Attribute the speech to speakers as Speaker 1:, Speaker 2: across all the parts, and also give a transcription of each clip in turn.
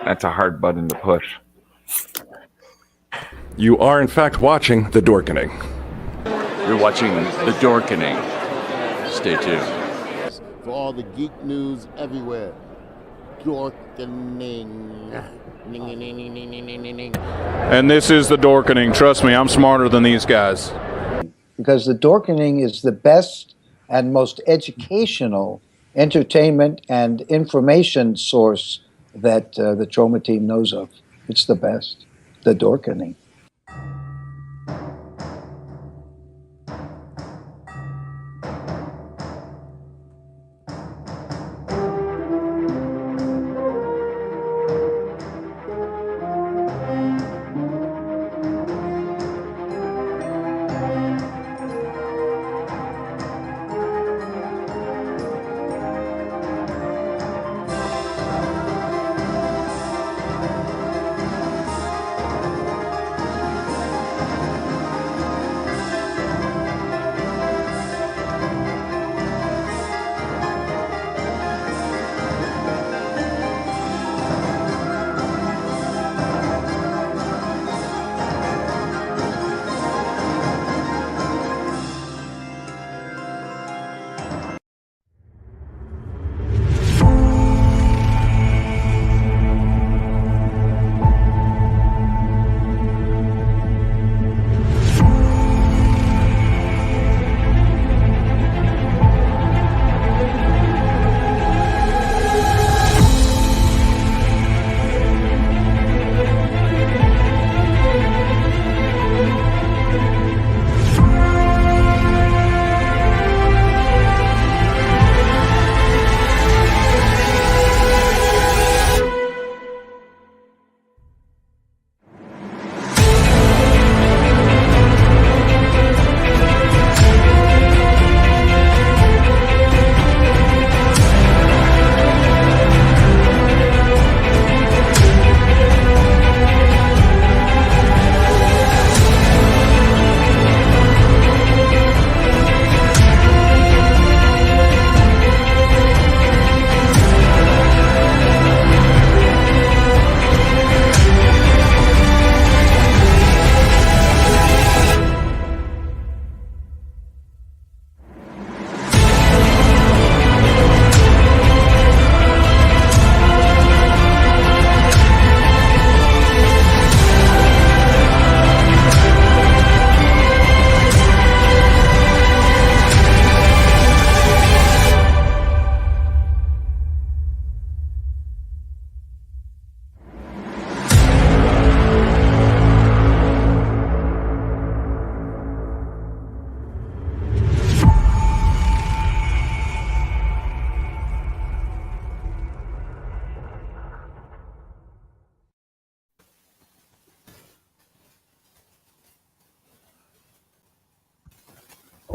Speaker 1: That's a hard button to push.
Speaker 2: You are, in fact, watching The Dorkening.
Speaker 3: You're watching The Dorkening. Stay tuned.
Speaker 4: For all the geek news everywhere. Dorkening.
Speaker 5: And this is The Dorkening. Trust me, I'm smarter than these guys.
Speaker 6: Because The Dorkening is the best and most educational entertainment and information source that the Trauma team knows of. It's the best. The Dorkening.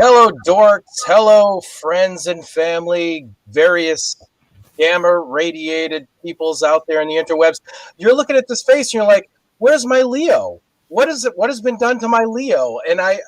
Speaker 7: Hello, dorks. Hello, friends and family, various gamma radiated peoples out there in the interwebs. You're looking at this face and you're like, where's my Leo? What is it? What has been done to my Leo? And I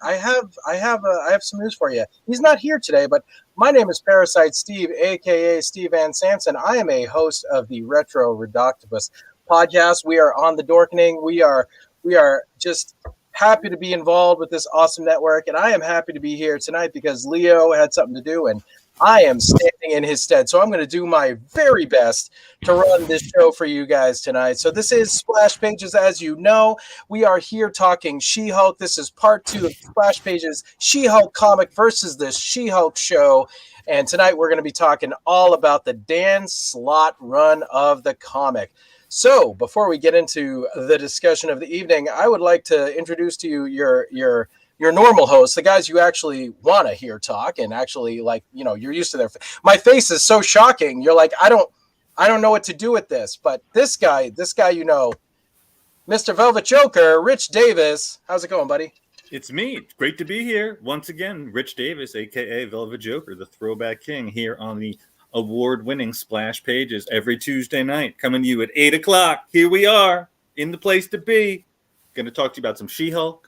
Speaker 7: have some news for you. He's not here today, but my name is Parasite Steve, aka Steve Van Sanson. I am a host of the Retro Reductibus podcast. We are on the Dorkening. We are just happy to be involved with this awesome network, and I am happy to be here tonight because Leo had something to do, and I am standing in his stead. So I'm going to do my very best to run this show for you guys tonight. So this is Splash Pages. As you know, we are here talking She-Hulk. This is part 2 of Splash Pages She-Hulk comic versus the She-Hulk show. And tonight we're going to be talking all about the Dan Slott run of the comic. So before we get into the discussion of the evening, I would like to introduce to you your normal hosts, the guys you actually want to hear talk and actually, like, you know, you're used to their. My face is so shocking. You're like, I don't know what to do with this. But this guy, you know, Mr. Velvet Joker, Rich Davis. How's it going, buddy?
Speaker 8: It's me. It's great to be here once again. Rich Davis, aka Velvet Joker, the Throwback King, here on the award-winning Splash Pages every Tuesday night, coming to you at 8 o'clock. Here we are, in the place to be. Going to talk to you about some She-Hulk.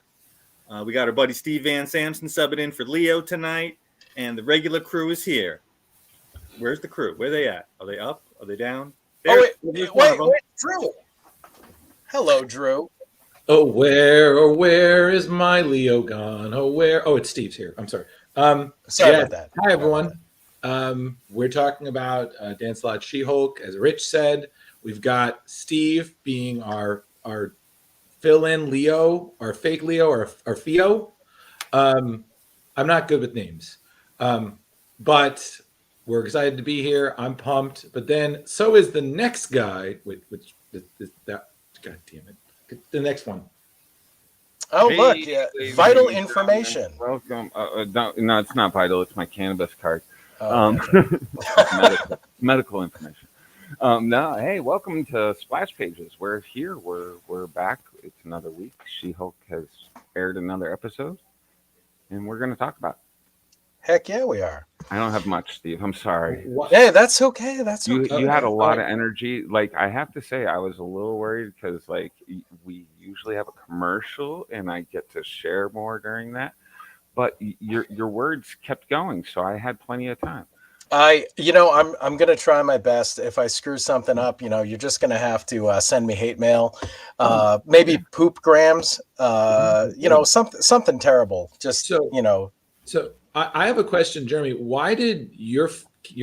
Speaker 8: We got our buddy Steve Van Samson subbing in for Leo tonight, and the regular crew is here. Where's the crew? Where are they at? Are they up? Are they down?
Speaker 7: Wait, Drew. Hello, Drew.
Speaker 1: Oh, where is my Leo gone? Oh, where? Oh, it's Steve's here. I'm sorry.
Speaker 7: Sorry about that.
Speaker 1: Hi, everyone. We're talking about Dan Slott She-Hulk. As Rich said, we've got Steve being our fill-in Leo, our fake Leo, our Theo. I'm not good with names, but we're excited to be here. I'm pumped. But then, so is the next guy. Which that? God damn it! The next one.
Speaker 7: Oh,
Speaker 9: Hey,
Speaker 7: look,
Speaker 9: ladies
Speaker 7: vital
Speaker 9: and
Speaker 7: information.
Speaker 9: Welcome. No, it's not vital. It's my cannabis card.
Speaker 7: Oh,
Speaker 9: Medical information. No, hey, welcome to Splash Pages. We're here. We're back. It's another week. She-Hulk has aired another episode, and we're going to talk about it.
Speaker 7: Heck yeah, we are.
Speaker 9: I don't have much, Steve. I'm sorry.
Speaker 7: Hey, that's okay. That's okay.
Speaker 9: You had a lot of energy. Like, I have to say, I was a little worried because, like, we usually have a commercial, and I get to share more during that. But your words kept going, so I had plenty of time.
Speaker 7: I'm gonna try my best. If I screw something up, you're just gonna have to send me hate mail, maybe poop grams, something terrible. Just
Speaker 1: So I have a question, Jeremy. Why did your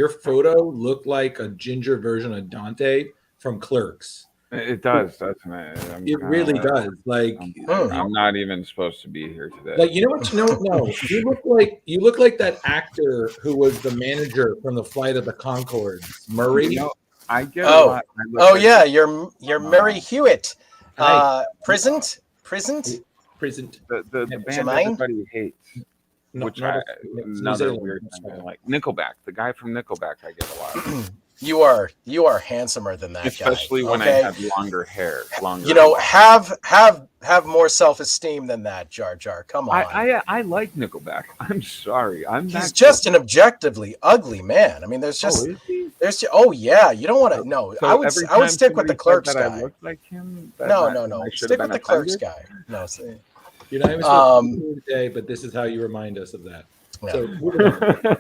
Speaker 1: photo look like a ginger version of Dante from Clerks?
Speaker 9: It does, doesn't it?
Speaker 1: It really does. Like,
Speaker 9: I'm not even supposed to be here today.
Speaker 1: like you know what? No, you look like that actor who was the manager from the Flight of the Conchords, Murray.
Speaker 9: I get a lot.
Speaker 7: Yeah, you're Murray Hewitt. Prisoned.
Speaker 9: The band
Speaker 7: Jermaine?
Speaker 9: everybody hates. Another weird thing. Like Nickelback, the guy from Nickelback, I get a lot.
Speaker 7: You are handsomer than that
Speaker 9: Especially
Speaker 7: guy.
Speaker 9: when I have longer hair.
Speaker 7: Have more self-esteem than that, Jar Jar. Come on.
Speaker 9: I like Nickelback. I'm sorry.
Speaker 7: He's just an objectively ugly man. I mean, there's yeah. You don't want to know.
Speaker 9: So
Speaker 7: I would stick with the Clerks guy.
Speaker 9: I look like him.
Speaker 7: No. Stick with the Clerks guy. No.
Speaker 1: You're not even supposed to do today, but this is how you remind us of that.
Speaker 7: Yeah.
Speaker 1: So,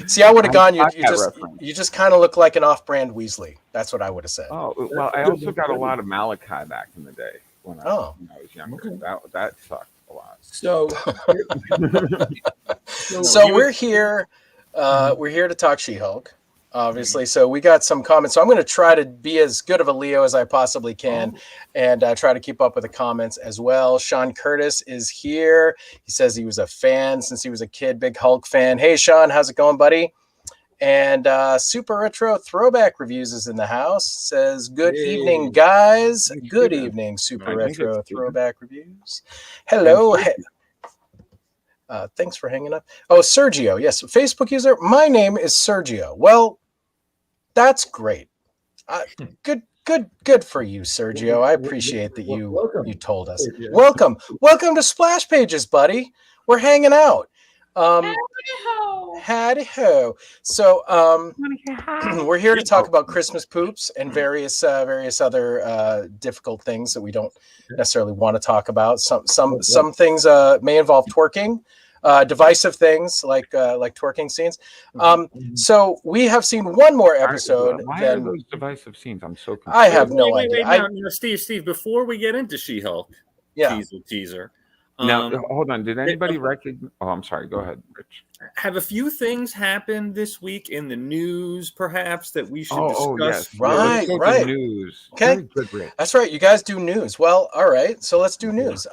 Speaker 7: See, I would have gone. You just kind of look like an off-brand Weasley. That's what I would have said.
Speaker 9: Oh well, I also got a lot of Malachi back in the day when I was younger. That sucked a lot.
Speaker 1: So
Speaker 7: we're here. We're here to talk She-Hulk, obviously. So we got some comments. So I'm going to try to be as good of a Leo as I possibly can, and try to keep up with the comments as well. Sean Curtis is here. He says he was a fan since he was a kid, big Hulk fan. Hey, Sean, how's it going, buddy? And Super Retro Throwback Reviews is in the house. Says, good evening, guys. Good evening, Super Retro Throwback Reviews. Hello. Thanks for hanging up. Oh, Sergio. Yes, Facebook user. My name is Sergio. Well, that's great. Good for you, Sergio. I appreciate that you told us. Welcome to Splash Pages, buddy. We're hanging out. Howdy ho. So we're here to talk about Christmas poops and various other difficult things that we don't necessarily want to talk about. Some things may involve twerking, divisive things like twerking scenes. So we have seen one more episode.
Speaker 9: Why are those divisive scenes? I'm so confused.
Speaker 7: I have no idea.
Speaker 8: No, Steve, before we get into She-Hulk, teaser.
Speaker 9: Now, hold on. Did anybody recognize? Oh, I'm sorry. Go ahead, Rich.
Speaker 8: Have a few things happened this week in the news, perhaps, that we should discuss?
Speaker 9: Oh, yes.
Speaker 7: Right.
Speaker 9: News.
Speaker 7: Okay.
Speaker 9: Good,
Speaker 7: that's right. You guys do news. Well, all right. So let's do news.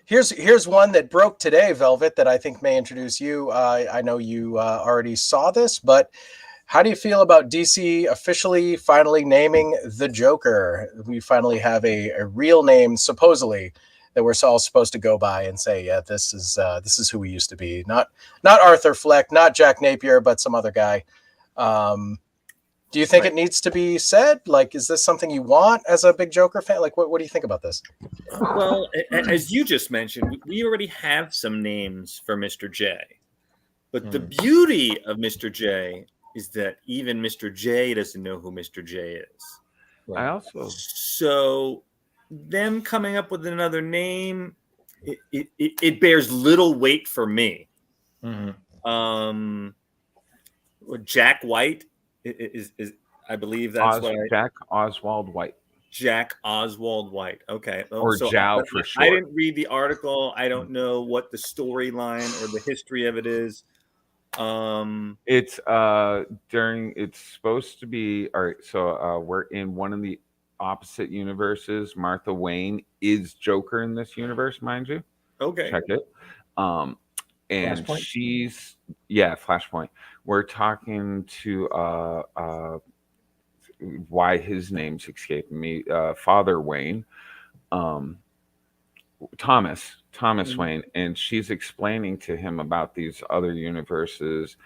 Speaker 7: Here's one that broke today, Velvet, that I think may introduce you. I know you already saw this, but how do you feel about DC officially finally naming the Joker? We finally have a real name, supposedly, that we're all supposed to go by and say, yeah, this is who we used to be. Not Arthur Fleck, not Jack Napier, but some other guy. Do you think it needs to be said? Like, is this something you want as a big Joker fan? Like, what do you think about this?
Speaker 8: Well, as you just mentioned, we already have some names for Mr. J. But the beauty of Mr. J is that even Mr. J doesn't know who Mr. J is. So them coming up with another name, it bears little weight for me. Jack White Is I believe that's what
Speaker 9: Jack Oswald White.
Speaker 8: Jack Oswald White. Okay.
Speaker 9: Or Jow for
Speaker 8: I
Speaker 9: short.
Speaker 8: didn't read the article. I don't know what the storyline or the history of it is.
Speaker 9: It's it's supposed to be all right. So we're in one of the opposite universes. Martha Wayne is Joker in this universe, mind you.
Speaker 8: Okay.
Speaker 9: Check it. And
Speaker 1: Flashpoint?
Speaker 9: she's Flashpoint. We're talking to why his name's escaping me. Father Wayne, Thomas Wayne, and she's explaining to him about these other universes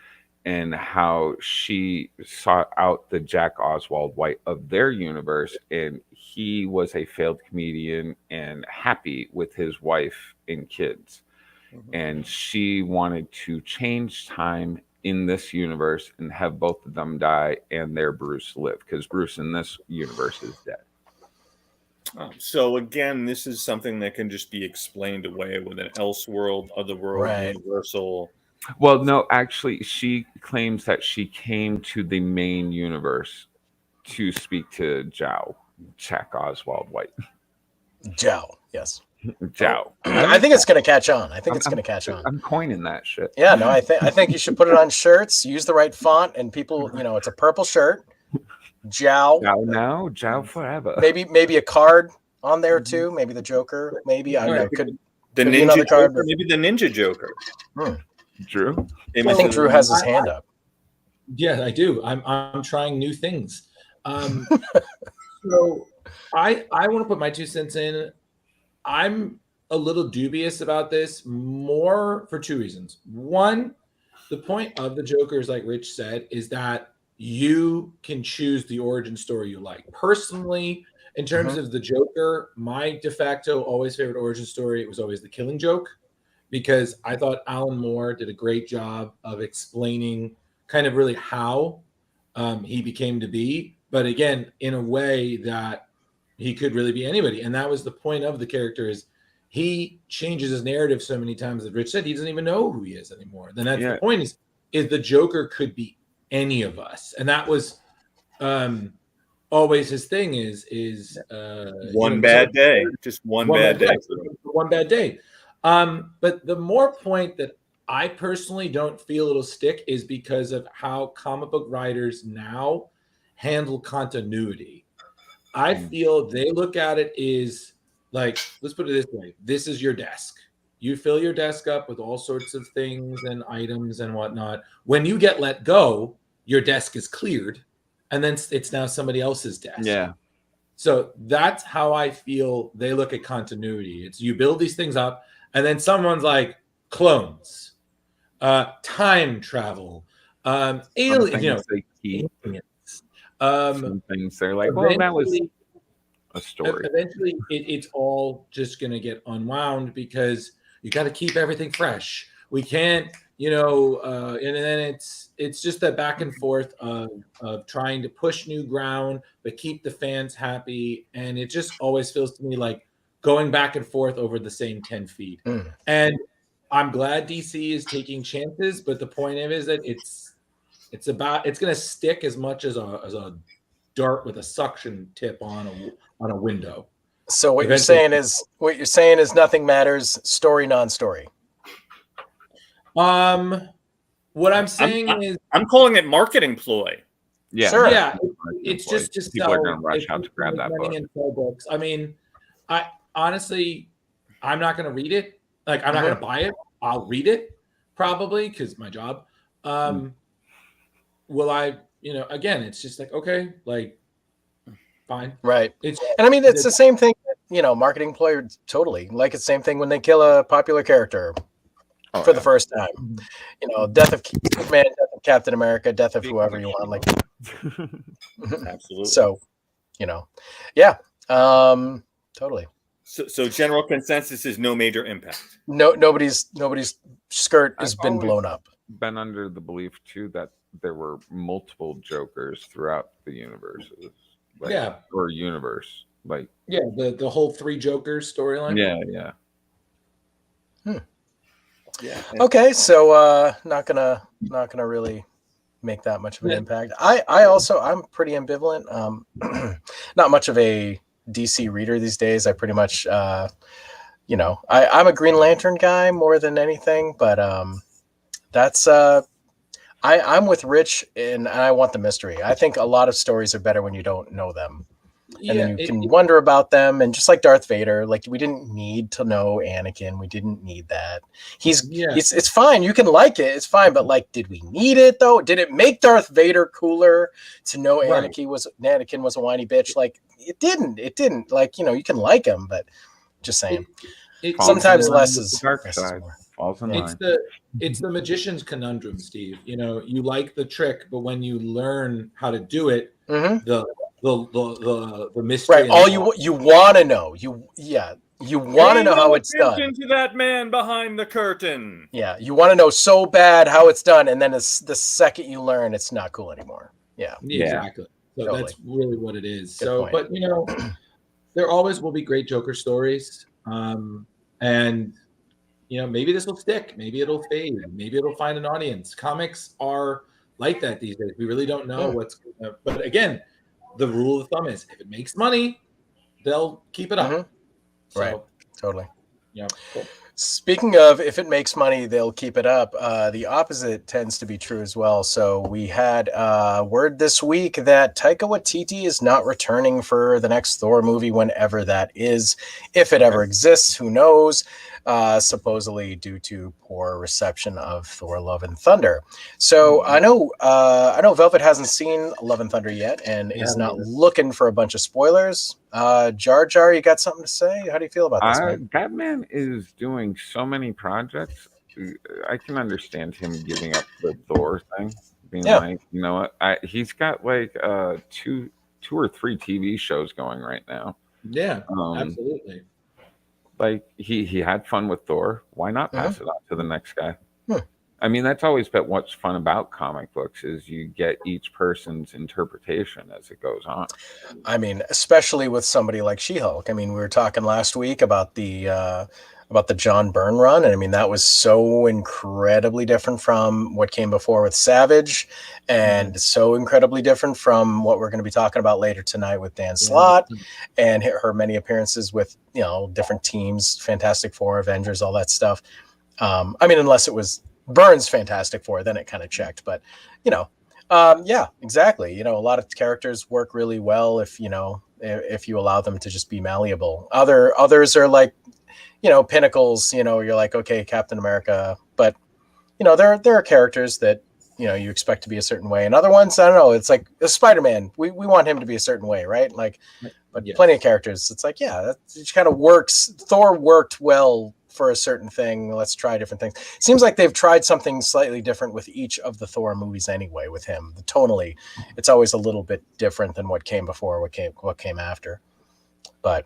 Speaker 9: and how she sought out the Jack Oswald White of their universe, and he was a failed comedian and happy with his wife and kids. And she wanted to change time in this universe and have both of them die and their Bruce live, because Bruce in this universe is dead.
Speaker 8: So again, this is something that can just be explained away with an Elseworld, Otherworld, Universal.
Speaker 9: Well, no, actually, she claims that she came to the main universe to speak to Jack Oswald White.
Speaker 7: Jow, yes.
Speaker 9: Jow.
Speaker 7: I think it's going to catch on. I'm
Speaker 9: coining that shit.
Speaker 7: Yeah, no, I think you should put it on shirts. Use the right font, and people, it's a purple shirt. Jow.
Speaker 9: Jow now, Jow forever.
Speaker 7: Maybe a card on there too. Maybe the Joker. Maybe I don't know. Could
Speaker 8: the
Speaker 7: be
Speaker 8: Ninja
Speaker 7: another card.
Speaker 8: Joker, maybe the Ninja Joker.
Speaker 9: Drew.
Speaker 7: I think Drew has his hand up.
Speaker 1: Yeah, I do. I'm trying new things. So I want to put my 2 cents in. I'm a little dubious about this, more for 2 reasons. One, the point of the Joker, is like Rich said, is that you can choose the origin story you like. Personally, in terms of the Joker, my de facto always favorite origin story was always The Killing Joke, because I thought Alan Moore did a great job of explaining kind of really how he became to be, but again, in a way that he could really be anybody. And that was the point of the character, is he changes his narrative so many times that Rich said he doesn't even know who he is anymore. Then that's the point, is the Joker could be any of us. And that was always his thing, is
Speaker 8: one bad day. Just one bad day.
Speaker 1: One bad day. But the more point that I personally don't feel it'll stick is because of how comic book writers now handle continuity. I feel they look at it is like, let's put it this way. This is your desk. You fill your desk up with all sorts of things and items and whatnot. When you get let go, your desk is cleared, and then it's now somebody else's desk.
Speaker 9: Yeah.
Speaker 1: So that's how I feel they look at continuity. It's you build these things up, and then someone's like clones, time travel, alien,
Speaker 9: some things they're like, well, that was a story.
Speaker 1: Eventually, it's all just going to get unwound, because you got to keep everything fresh. We can't, and then it's just that back and forth of trying to push new ground, but keep the fans happy. And it just always feels to me like going back and forth over the same 10 feet. And I'm glad DC is taking chances, but the point of it is that it's going to stick as much as a dart with a suction tip on a window.
Speaker 7: So what you're saying is nothing matters, story non-story.
Speaker 1: What I'm saying is
Speaker 8: I'm calling it marketing ploy.
Speaker 9: Yeah,
Speaker 7: sure.
Speaker 1: Yeah, it's just
Speaker 9: people are going to rush out to grab that book.
Speaker 1: Books. I mean, I honestly, I'm not going to read it. Like, I'm not going to buy it. I'll read it probably because my job. Will I? Again, it's just like, okay, like, fine,
Speaker 7: right? And I mean, it's the same thing. Marketing ploy, totally. Like, it's the same thing when they kill a popular character for the first time. Death of Superman, death of Captain America, death of whoever you want. Like,
Speaker 8: absolutely.
Speaker 7: So, totally.
Speaker 8: So general consensus is no major impact.
Speaker 7: No, nobody's skirt has been blown up.
Speaker 9: Been under the belief too that there were multiple Jokers throughout the universes. Or universe.
Speaker 1: The whole 3 Jokers storyline.
Speaker 9: Yeah.
Speaker 7: Yeah. Okay, so not gonna really make that much of an impact. I'm pretty ambivalent. Not much of a DC reader these days. I pretty much I'm a Green Lantern guy more than anything, but that's I'm with Rich, and I want the mystery. I think a lot of stories are better when you don't know them. And then you can wonder about them. And just like Darth Vader, like we didn't need to know Anakin. We didn't need that. It's fine. You can like it. It's fine. But like, did we need it though? Did it make Darth Vader cooler to know Anakin was a whiny bitch? Like it didn't. It didn't. Like, you can like him, but just saying. Sometimes less is
Speaker 9: dark side. Falls in line.
Speaker 1: It's the magician's conundrum, Steve. You like the trick, but when you learn how to do it, the mystery.
Speaker 7: Right. All you want to know. You want to know how it's done.
Speaker 8: To that man behind the curtain.
Speaker 7: Yeah, you want to know so bad how it's done, and then it's the second you learn, it's not cool anymore. Yeah.
Speaker 1: Exactly. So
Speaker 7: totally.
Speaker 1: That's really what it is.
Speaker 7: Good point.
Speaker 1: But there always will be great Joker stories, and maybe this will stick. Maybe it'll fade. Maybe it'll find an audience. Comics are like that these days. We really don't know what's. But again, the rule of thumb is if it makes money, they'll keep it up. So,
Speaker 7: right. Totally.
Speaker 1: Yeah. Cool.
Speaker 7: Speaking of if it makes money, they'll keep it up. The opposite tends to be true as well. So we had word this week that Taika Waititi is not returning for the next Thor movie, whenever that is. If it ever exists, who knows? Supposedly due to poor reception of Thor: Love and Thunder. So I know Velvet hasn't seen Love and Thunder yet and is not looking for a bunch of spoilers. Jar Jar, you got something to say? How do you feel about this, man?
Speaker 9: That man is doing so many projects. I can understand him giving up the Thor thing, being like, you know what? He's got like two or three TV shows going right now.
Speaker 1: Yeah, absolutely.
Speaker 9: Like he had fun with Thor. Why not pass it on to the next guy? I mean, that's always been what's fun about comic books is you get each person's interpretation as it goes on.
Speaker 7: I mean, especially with somebody like She-Hulk. I mean, we were talking last week about the John Byrne run, and I mean that was so incredibly different from what came before with Savage, and so incredibly different from what we're going to be talking about later tonight with Dan Slott and her many appearances with different teams, Fantastic Four, Avengers, all that stuff. I mean, unless it was Byrne's Fantastic Four, then it kind of checked. But yeah, exactly. A lot of characters work really well if you allow them to just be malleable. Others are like pinnacles. You're like, okay, Captain America, but there are characters that you expect to be a certain way, and other ones, I don't know. It's like Spider-Man. We want him to be a certain way, right? Like, but plenty of characters. It's like, yeah, that kind of works. Thor worked well for a certain thing. Let's try different things. Seems like they've tried something slightly different with each of the Thor movies anyway. With him, tonally, it's always a little bit different than what came before, what came after. But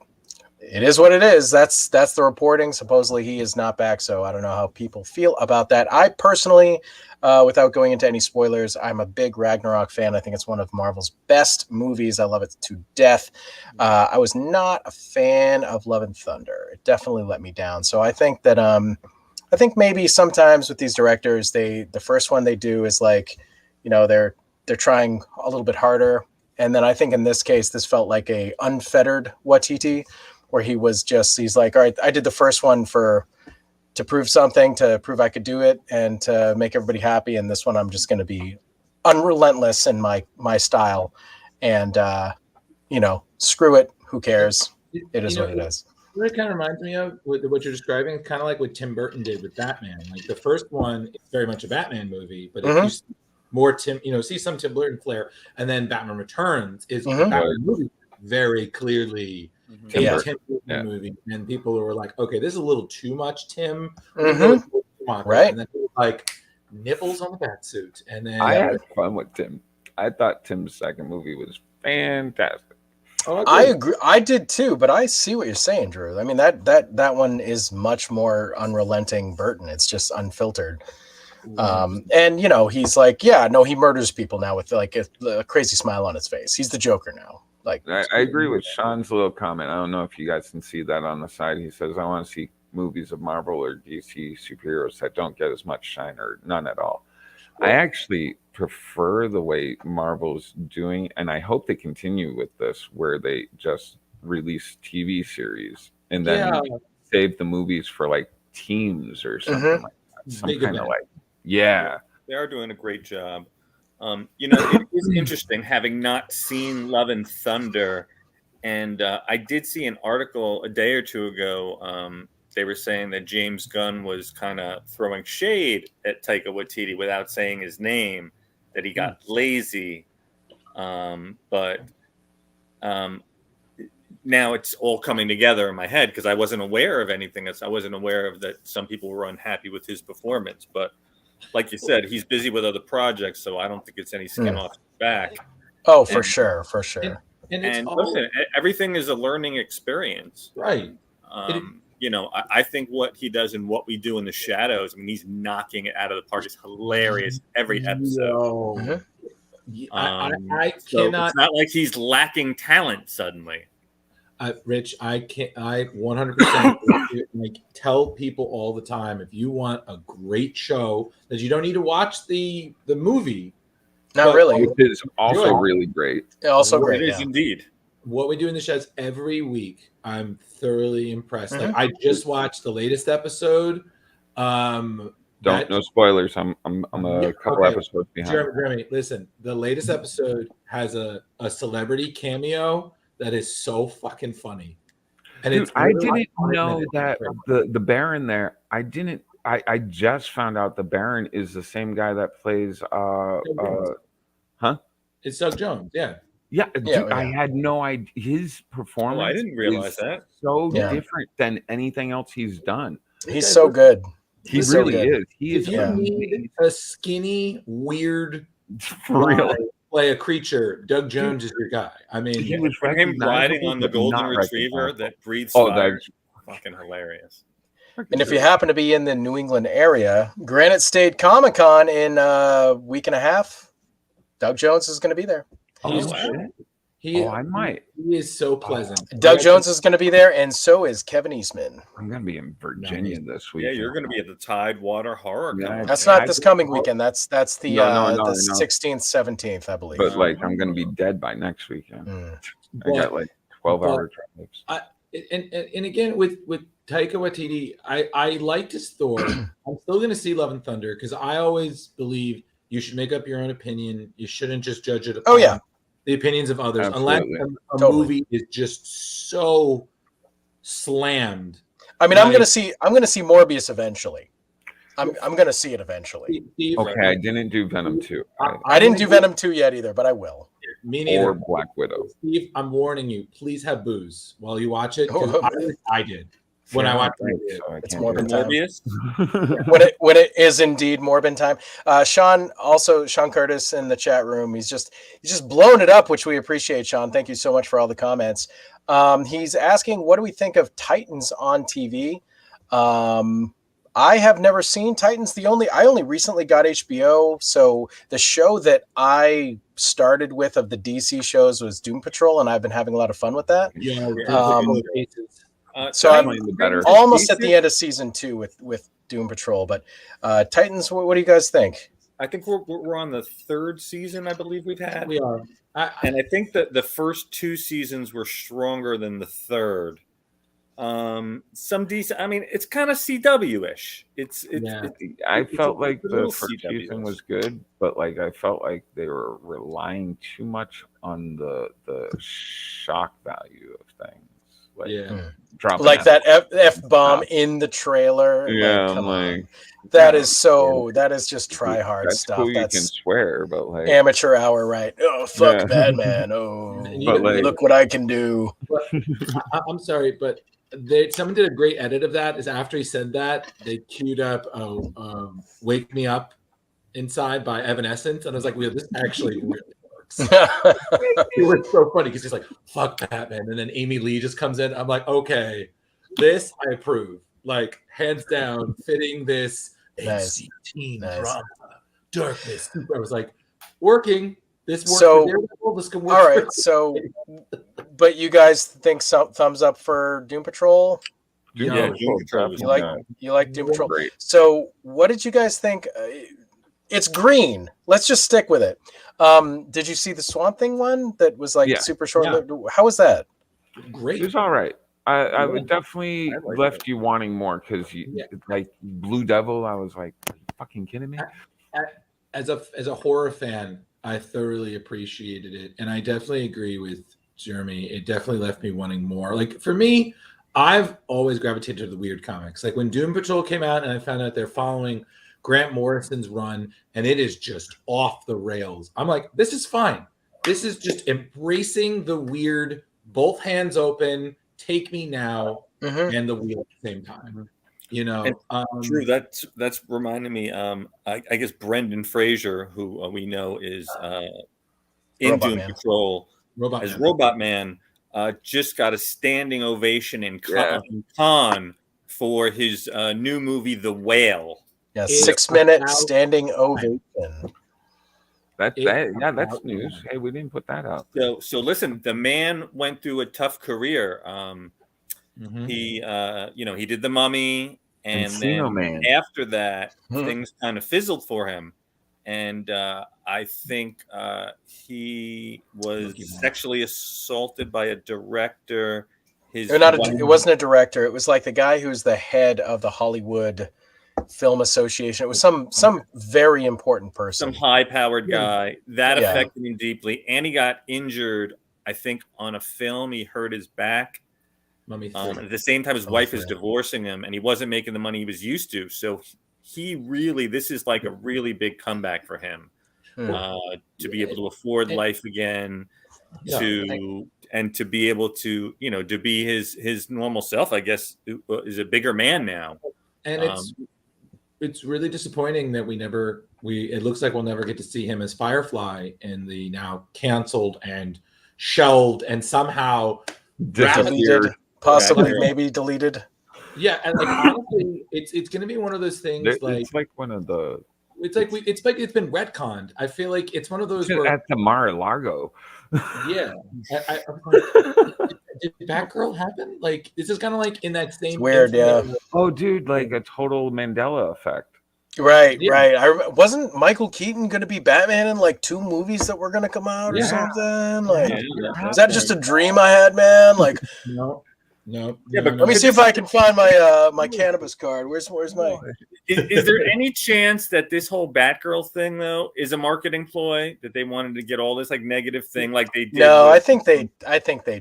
Speaker 7: it is what it is. That's the reporting. Supposedly he is not back, so I don't know how people feel about that. I personally, without going into any spoilers, I'm a big Ragnarok fan. I think it's one of Marvel's best movies. I love it to death. I was not a fan of Love and Thunder. It definitely let me down. So I think that I think maybe sometimes with these directors, the first one they do is like, they're trying a little bit harder. And then I think in this case, this felt like a unfettered Waititi, where he's like, all right, I did the first one to prove something, to prove I could do it, and to make everybody happy. And this one, I'm just going to be unrelentless in my style, and screw it. Who cares? It is what it is.
Speaker 1: What it kind of reminds me of what you're describing, kind of like what Tim Burton did with Batman. Like the first one is very much a Batman movie, but if you see more see some Tim Burton flair, and then Batman Returns is a Batman movie, very clearly Tim Burton movie, and people were like, okay, this is a little too much, Tim. Right? And then like nipples on the batsuit, and then
Speaker 9: I had fun with Tim. I thought Tim's second movie was fantastic.
Speaker 7: Oh, I agree. I did too, but I see what you're saying, Drew. I mean that one is much more unrelenting Burton. It's just unfiltered. And he's like, he murders people now with like a crazy smile on his face. He's the Joker now. Like,
Speaker 9: I agree with Sean's little comment. I don't know if you guys can see that on the side. He says, I want to see movies of Marvel or DC superheroes that don't get as much shine or none at all. I actually prefer the way Marvel's doing, and I hope they continue with this, where they just release TV series and then
Speaker 1: Yeah.
Speaker 9: save the movies for like teams or something like that. Some
Speaker 1: Big
Speaker 9: kind of
Speaker 1: event.
Speaker 9: like, yeah.
Speaker 8: They are doing a great job. It is interesting having not seen Love and Thunder, and I did see an article a day or two ago. They were saying that James Gunn was kind of throwing shade at Taika Waititi without saying his name, that he got lazy. But now it's all coming together in my head because I wasn't aware of anything else. I wasn't aware of that some people were unhappy with his performance. But like you said, he's busy with other projects, so I don't think it's any skin off his back.
Speaker 7: Oh, for sure.
Speaker 8: And listen, everything is a learning experience.
Speaker 1: Right.
Speaker 8: I think what he does and what we do in the shadows, I mean, he's knocking it out of the park. It's hilarious every episode.
Speaker 1: I
Speaker 8: So
Speaker 1: cannot.
Speaker 8: it's not like he's lacking talent suddenly.
Speaker 1: Rich, I 100% like tell people all the time, if you want a great show, that you don't need to watch the movie.
Speaker 7: Not really.
Speaker 9: Which is also really great.
Speaker 7: Also great.
Speaker 8: It is indeed.
Speaker 1: What we do in the shows every week, I'm thoroughly impressed. Like, I just watched the latest episode.
Speaker 9: No spoilers. I'm a couple episodes behind.
Speaker 1: Jeremy, listen, the latest episode has a celebrity cameo that is so fucking funny. And
Speaker 9: Dude,
Speaker 1: it's
Speaker 9: I
Speaker 1: literally
Speaker 9: didn't
Speaker 1: 5
Speaker 9: know
Speaker 1: minutes.
Speaker 9: that the Baron there. I just found out the Baron is the same guy that plays
Speaker 1: It's Doug Jones, yeah.
Speaker 9: Yeah, dude, I had no idea. His performance
Speaker 8: I didn't realize
Speaker 9: is
Speaker 8: that.
Speaker 9: so different than anything else he's done.
Speaker 7: He's so good.
Speaker 9: He really is. He
Speaker 1: If
Speaker 9: is
Speaker 1: you need a skinny, weird
Speaker 9: for real.
Speaker 1: Play a creature, Doug Jones is your guy. I mean,
Speaker 9: He was
Speaker 8: him riding on the golden
Speaker 9: not
Speaker 8: retriever
Speaker 9: recognizable.
Speaker 8: that breathes
Speaker 9: Oh,
Speaker 8: fire.
Speaker 9: that's
Speaker 8: Fucking hilarious.
Speaker 7: And if you happen to be in the New England area, Granite State Comic Con in a week and a half, Doug Jones is going to be there.
Speaker 9: I might.
Speaker 1: He is so pleasant.
Speaker 7: Doug Jones is going to be there, and so is Kevin Eastman.
Speaker 9: I'm going to be in Virginia this week.
Speaker 8: Yeah, you're going to be at the Tidewater Horror Con.
Speaker 7: That's not this coming weekend. That's the 16th, 17th, I believe.
Speaker 9: But like, I'm going to be dead by next weekend. I got like 12-hour drives.
Speaker 1: And again, with Taika Waititi, I liked his Thor. I'm still going to see Love and Thunder because I always believe you should make up your own opinion. You shouldn't just judge it upon the opinions of others,
Speaker 9: Absolutely.
Speaker 1: unless a movie is just so slammed.
Speaker 7: I mean, I'm going to see Morbius eventually. I'm going to see it eventually.
Speaker 9: Okay, I didn't do Venom 2.
Speaker 7: I didn't do Venom 2 yet either, but I will.
Speaker 1: Me neither.
Speaker 9: Or Black Widow.
Speaker 1: Steve, I'm warning you. Please have booze while you watch it. I did when I watched it.
Speaker 7: It's Morbin time.
Speaker 8: Morbius?
Speaker 7: when it is indeed Morbin time. Sean Curtis in the chat room. He's just blown it up, which we appreciate, Sean. Thank you so much for all the comments. He's asking, what do we think of Titans on TV? I have never seen Titans. I only recently got HBO, so the show that I started with of the DC shows was Doom Patrol, and I've been having a lot of fun with that. So I'm almost at the end of season 2 with Doom Patrol, but Titans, what do you guys think?
Speaker 8: I think we're on the 3rd season, I believe we've had.
Speaker 1: We are.
Speaker 8: And I think that the first 2 seasons were stronger than the 3rd. Some decent. I mean, it's kind of CW-ish.
Speaker 9: I felt like the
Speaker 8: little
Speaker 9: first
Speaker 8: CW-ish.
Speaker 9: season was good, but like I felt like they were relying too much on the shock value of things. Like, dropping
Speaker 7: Like that F-bomb in the trailer.
Speaker 9: Yeah,
Speaker 7: like, come on.
Speaker 9: like
Speaker 7: That is just try hard
Speaker 9: that's
Speaker 7: stuff.
Speaker 9: cool.
Speaker 7: That's
Speaker 9: You can swear, but like
Speaker 7: amateur hour, right? Oh, fuck Batman. Oh,
Speaker 9: But, like-
Speaker 7: look what I can do.
Speaker 1: I'm sorry, but someone did a great edit of that. Is after he said that, they queued up "Wake Me Up Inside" by Evanescence, and I was like, "Well, this actually really works." It was so funny because he's like, "Fuck Batman," and then Amy Lee just comes in. I'm like, "Okay, this I approve." Like, hands down, fitting this
Speaker 7: Nice.
Speaker 1: AC-teen
Speaker 7: Nice.
Speaker 1: drama, darkness. I was like, working. This works.
Speaker 7: So-
Speaker 1: for Daredevil, this can work.
Speaker 7: All
Speaker 1: for-
Speaker 7: right, so, but you guys think thumbs up for Doom Patrol?
Speaker 8: Yeah, Doom Patrol was
Speaker 7: You like Doom Patrol?
Speaker 9: great.
Speaker 7: So, what did you guys think? It's green. Let's just stick with it. Did you see the Swamp Thing one that was like super short?
Speaker 1: Yeah.
Speaker 7: How was that?
Speaker 1: Great.
Speaker 9: It was all right. I would definitely
Speaker 3: I liked
Speaker 9: left you wanting more because like Blue Devil. I was like, are you fucking kidding me?
Speaker 1: As a horror fan, I thoroughly appreciated it, and I definitely agree with Jeremy. It definitely left me wanting more. Like for me, I've always gravitated to the weird comics. Like when Doom Patrol came out, and I found out they're following Grant Morrison's run, and it is just off the rails. I'm like, this is fine. This is just embracing the weird, both hands open, take me now, and the wheel at the same time. You know,
Speaker 8: True. That's reminding me. I guess Brendan Fraser, who we know is in
Speaker 7: Robot
Speaker 8: Doom
Speaker 7: Man.
Speaker 8: Patrol as Robot Man, just got a standing ovation in Cannes for his new movie, The Whale.
Speaker 7: Yeah, 6-minute standing ovation.
Speaker 9: That's news. Hey, we didn't put that out.
Speaker 8: So listen, the man went through a tough career. He he did The Mummy, and
Speaker 9: Encino
Speaker 8: then
Speaker 9: Man.
Speaker 8: after that, things kind of fizzled for him. And I think he was sexually assaulted by a director.
Speaker 7: It wasn't a director. It was like the guy who's the head of the Hollywood Film Association. It was some very important person,
Speaker 8: some high-powered guy that affected him deeply, and he got injured. I think on a film, he hurt his back. At the same time, his wife is divorcing him, and he wasn't making the money he was used to. So this is like a really big comeback for him to be able to afford life again, to be able to to be his normal self. I guess is a bigger man now,
Speaker 1: and it's really disappointing that it looks like we'll never get to see him as Firefly in the now canceled and shelved and somehow
Speaker 7: disappeared, possibly maybe deleted.
Speaker 1: Yeah, and like honestly, it's going to be one of those things.
Speaker 9: It's like one of the.
Speaker 1: It's like it's been retconned. I feel like it's one of those where,
Speaker 9: at the Mar-a-Lago.
Speaker 1: Yeah, did Batgirl happen? Like this is kind of like in that same.
Speaker 7: It's weird, yeah.
Speaker 9: Oh, dude, like a total Mandela effect.
Speaker 7: Right. Wasn't Michael Keaton going to be Batman in like 2 movies that were going to come out or something? Like, is that just a dream I had, man? Like,
Speaker 1: no.
Speaker 7: But let me see if I can find my my cannabis card. Where's my?
Speaker 8: Is there any chance that this whole Batgirl thing though is a marketing ploy that they wanted to get all this like negative thing like they did?
Speaker 7: No, I think they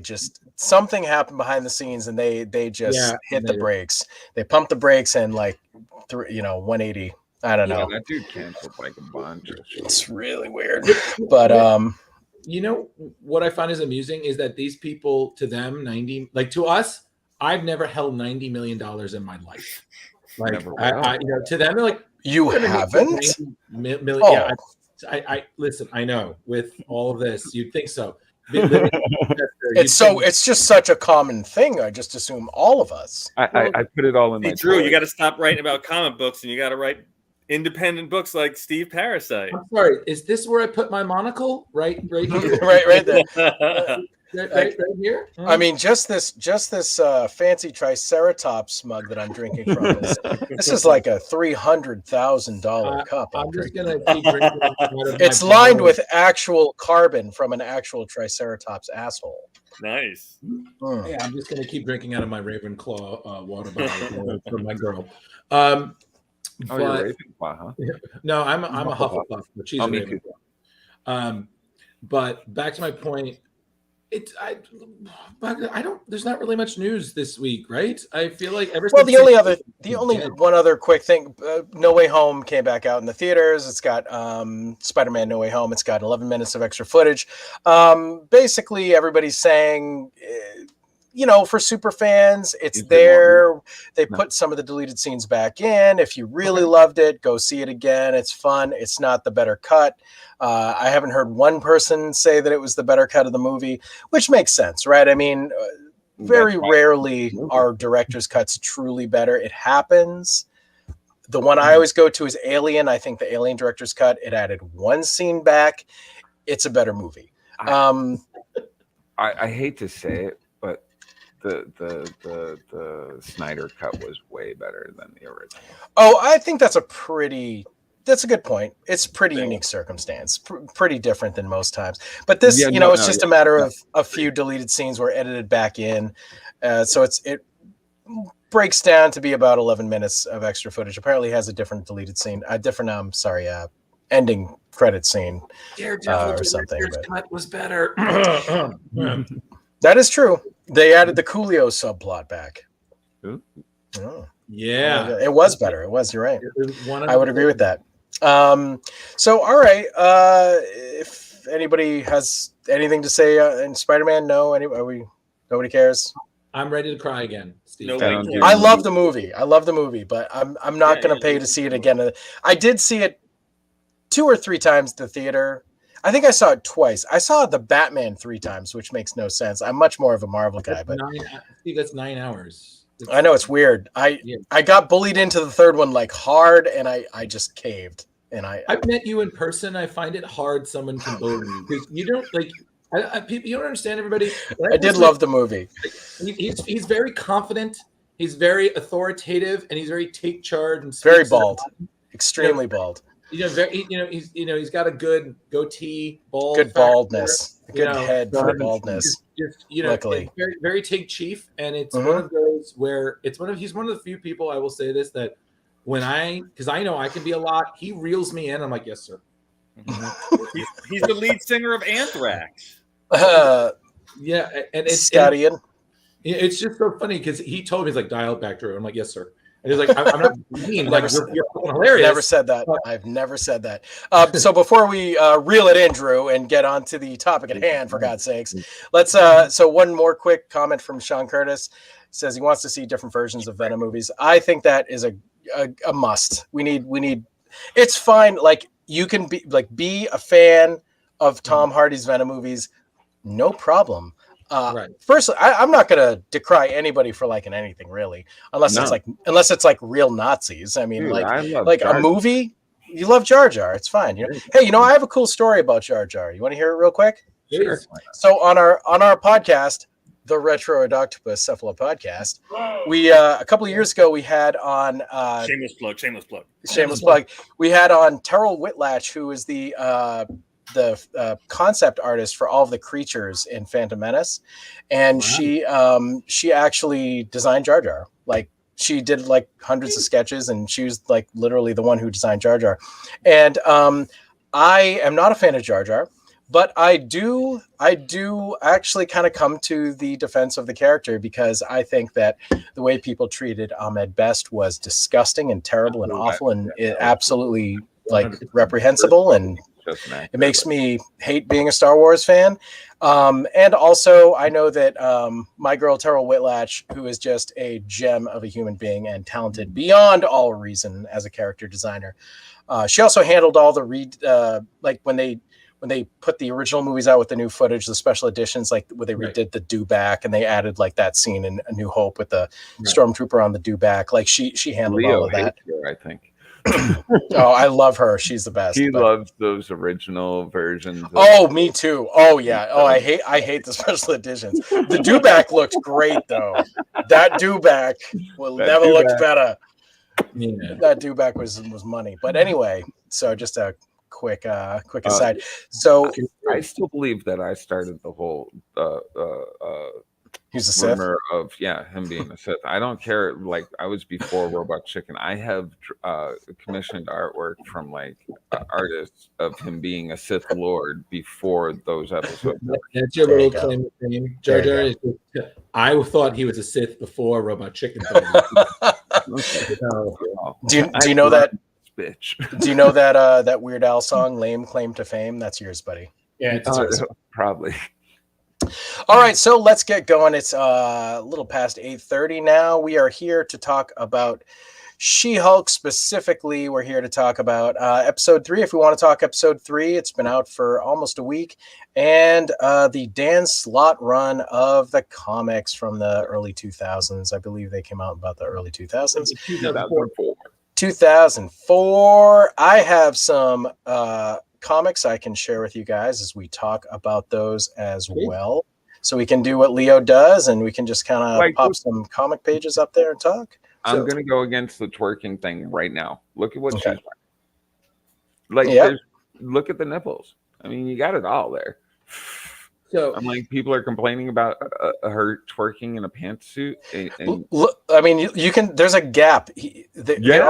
Speaker 7: just something happened behind the scenes and they just hit the brakes. They pumped the brakes and like 180. I don't know.
Speaker 9: That dude canceled like a bunch of shit.
Speaker 7: It's really weird, but
Speaker 1: what I find is amusing is that these people, to them, to us, I've never held $90 million in my life. Like, to them, they're like,
Speaker 7: you haven't?
Speaker 1: Yeah, I listen. I know with all of this, you'd think so.
Speaker 7: It's just such a common thing. I just assume all of us.
Speaker 9: I put it all in my.
Speaker 8: Drew, you got to stop writing about comic books, and you got to write independent books like Steve Parasite.
Speaker 1: I'm sorry. Is this where I put my monocle? Right here.
Speaker 7: right there.
Speaker 1: Right here.
Speaker 7: I mean, just this fancy Triceratops mug that I'm drinking from. This is like a $300,000 cup.
Speaker 1: I'm just gonna keep drinking.
Speaker 7: It's lined with actual carbon from an actual Triceratops asshole.
Speaker 8: Nice.
Speaker 1: Yeah, I'm just gonna keep drinking out of my Ravenclaw water bottle for my girl.
Speaker 9: You're Ravenclaw, huh?
Speaker 1: No, I'm a Hufflepuff, but she's a Ravenclaw. But back to my point, I don't. There's not really much news this week, right? I feel like
Speaker 7: the only one other quick thing. No Way Home came back out in the theaters. It's got Spider-Man No Way Home. It's got 11 minutes of extra footage. Basically, everybody's saying. For super fans, it's there. They put some of the deleted scenes back in. If you really loved it, go see it again. It's fun. It's not the better cut. I haven't heard one person say that it was the better cut of the movie, which makes sense, right? I mean, very rarely are director's cuts truly better. It happens. The one I always go to is Alien. I think the Alien director's cut, it added one scene back. It's a better movie.
Speaker 9: I hate to say it, but the Snyder cut was way better than the original.
Speaker 7: Oh, I think that's a pretty That's a good point. It's pretty unique circumstance, pretty different than most times. But this, it's just a matter of a few deleted scenes were edited back in, so it breaks down to be about 11 minutes of extra footage. Apparently, has a different deleted scene, ending credit scene or something. But
Speaker 1: cut was better.
Speaker 7: that is true. They added the Coolio subplot back.
Speaker 9: Ooh.
Speaker 7: Oh.
Speaker 1: Yeah,
Speaker 7: it was better. It was. You're right. I would agree with that. So, all right. If anybody has anything to say in Spider-Man, no. Nobody cares.
Speaker 1: I'm ready to cry again, Steve.
Speaker 8: No,
Speaker 7: I love the movie, but I'm not going to pay to see it again. I did see it 2 or 3 times at the theater. I think I saw it twice. I saw the Batman 3 times, which makes no sense. I'm much more of a Marvel guy, but
Speaker 1: Steve, that's 9 hours.
Speaker 7: I know it's weird. I got bullied into the third one like hard, and I just caved. And
Speaker 1: I've met you in person. I find it hard someone can bully you because you don't like. You don't understand, everybody.
Speaker 7: I did love the movie.
Speaker 1: He's very confident. He's very authoritative, and he's very take charge and
Speaker 7: very bald, extremely bald.
Speaker 1: He's got a good goatee,
Speaker 7: good baldness, good head for baldness.
Speaker 1: Luckily, very, very take chief, and it's one of those where he's one of the few people, I will say this, that because I know I can be a lot, he reels me in. I'm like, yes, sir.
Speaker 8: He's the lead singer of Anthrax.
Speaker 1: Yeah, and it's
Speaker 7: Scottian.
Speaker 1: It's just so funny because he told me, he's like, dial it back, Drew. I'm like, yes, sir. And he's like, I'm not mean. Like, you're hilarious.
Speaker 7: Never said that. I've never said that. So before we reel it in, Drew, and get on to the topic at hand, for God's sakes, let's. So one more quick comment from Sean Curtis. Says he wants to see different versions of Venom movies. I think that is a must. We need. It's fine. Like, you can be a fan of Tom Hardy's Venom movies, no problem. Firstly, I'm not gonna decry anybody for liking anything really, unless it's like real Nazis. I mean, dude, like a movie. You love Jar Jar, it's fine. Hey, I have a cool story about Jar Jar. You want to hear it real quick?
Speaker 1: Sure.
Speaker 7: So on our podcast, the Retro Octopus Cephala podcast, we a couple of years ago we had on
Speaker 8: shameless
Speaker 7: plug. We had on Terrell Whitlatch, who is the concept artist for all of the creatures in Phantom Menace, and she actually designed Jar Jar. Like, she did like hundreds of sketches, and she was like literally the one who designed Jar Jar. And I am not a fan of Jar Jar, but I do actually kind of come to the defense of the character, because I think that the way people treated Ahmed Best was disgusting and terrible and awful, and absolutely like reprehensible, and it makes me hate being a Star Wars fan. And also, I know that my girl Terrell Whitlatch, who is just a gem of a human being and talented beyond all reason as a character designer, she also handled all the like when they put the original movies out with the new footage, the special editions, like where they redid the dewback, and they added like that scene in A New Hope with the stormtrooper on the dewback. Like she handled all of that.
Speaker 9: I think.
Speaker 7: Oh, I love her. She's the best.
Speaker 9: He loves those original versions.
Speaker 7: Oh, me too. Oh yeah. Oh, I hate the special editions. The dewback looks great though. That dewback never looked better. Yeah. That dewback was money. But anyway, so just a quick aside. So
Speaker 9: I still believe that I started the whole
Speaker 7: he's a Sith.
Speaker 9: Rumor of him being a Sith. I don't care. Like, I was before Robot Chicken. I have commissioned artwork from like artists of him being a Sith Lord before those episodes.
Speaker 1: That's your little claim to fame. Jar Jar. I thought he was a Sith before Robot Chicken.
Speaker 7: Do you know that? Bitch. Do you know that that Weird Al song, "Lame Claim to Fame"? That's yours, buddy.
Speaker 1: Yeah, it's
Speaker 9: probably.
Speaker 7: All right, so let's get going. It's a little past 8:30 now. We are here to talk about She-Hulk. Specifically, we're here to talk about episode 3. If we want to talk episode 3, it's been out for almost a week, and the Dan Slott run of the comics from the early 2000s. I believe they came out about the early 2000s. 2004. I have some comics I can share with you guys as we talk about those as well. So we can do what Leo does, and we can just kind of pop some comic pages up there and talk.
Speaker 9: I'm going to go against the twerking thing right now. Look at what she's wearing. Like,
Speaker 7: Yep.
Speaker 9: look at the nipples. I mean, you got it all there.
Speaker 1: So
Speaker 9: I'm like, people are complaining about her twerking in a pantsuit, and
Speaker 7: Look, I mean, you can. There's a gap. The
Speaker 9: Yeah.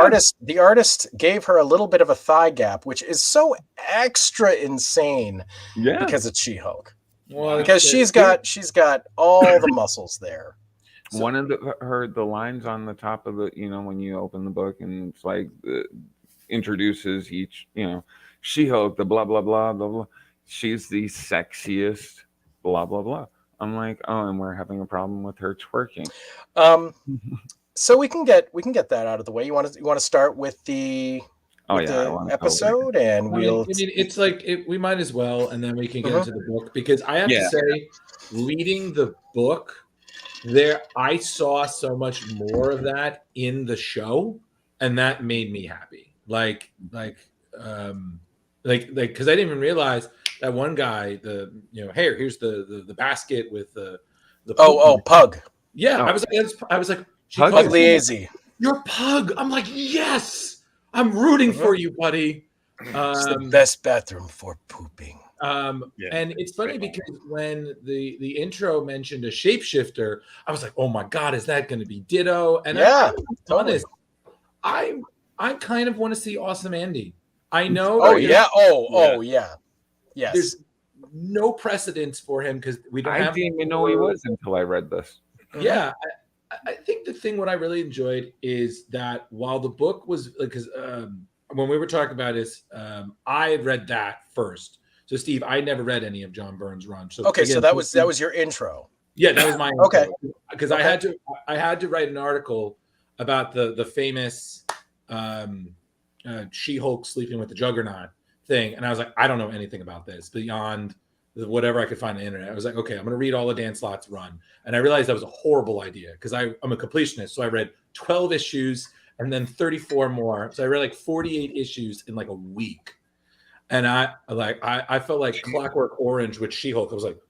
Speaker 7: artist gave her a little bit of a thigh gap, which is so extra insane
Speaker 9: yeah,
Speaker 7: because it's She-Hulk.
Speaker 1: well,
Speaker 7: Because she's got all the muscles there.
Speaker 9: one of the lines on the top of the, when you open the book and it's like introduces each, She-Hulk, the blah blah blah blah blah. She's the sexiest, blah blah blah. I'm like, oh, and we're having a problem with her twerking.
Speaker 7: So we can get that out of the way. You want to start with the episode, and we'll.
Speaker 1: I mean, it's like we might as well, and then we can get into the book, because I have to
Speaker 9: Yeah.
Speaker 1: say, reading the book, I saw so much more of that in the show, and that made me happy. Like, because I didn't even realize that one guy, hey, here's the basket with the
Speaker 7: Pug.
Speaker 1: Yeah,
Speaker 9: Oh.
Speaker 1: I was like, she
Speaker 9: Pug
Speaker 1: calls
Speaker 7: Pug
Speaker 1: him,
Speaker 7: Liazy.
Speaker 1: you're Pug. I'm like, yes, I'm rooting for you, buddy.
Speaker 7: It's the best bathroom for pooping.
Speaker 1: And it's funny because when the intro mentioned a shapeshifter, I was like, oh my god, is that going to be Ditto? And
Speaker 7: Yeah,
Speaker 1: honest, I kind of want to see Awesome Andy. I know.
Speaker 7: Oh yeah. Oh yeah. Yes.
Speaker 1: There's no precedence for him because we don't
Speaker 9: I
Speaker 1: have.
Speaker 9: didn't even know he was until I read this.
Speaker 1: Yeah, I think the thing what I really enjoyed is that while the book was because when we were talking about is I had read that first. So Steve, I never read any of John Byrne's run. So
Speaker 7: okay,
Speaker 1: again,
Speaker 7: so that was your intro.
Speaker 1: Yeah, that was my
Speaker 7: Okay.
Speaker 1: Because I had to write an article about the famous She-Hulk sleeping with the Juggernaut thing, and I was like, I don't know anything about this beyond whatever I could find on the internet. I was like, okay, I'm going to read all of Dan Slott's run, and I realized that was a horrible idea because I'm a completionist, so I read 12 issues and then 34 more, so I read like 48 issues in like a week, and I felt like Clockwork Orange with She-Hulk. I was like,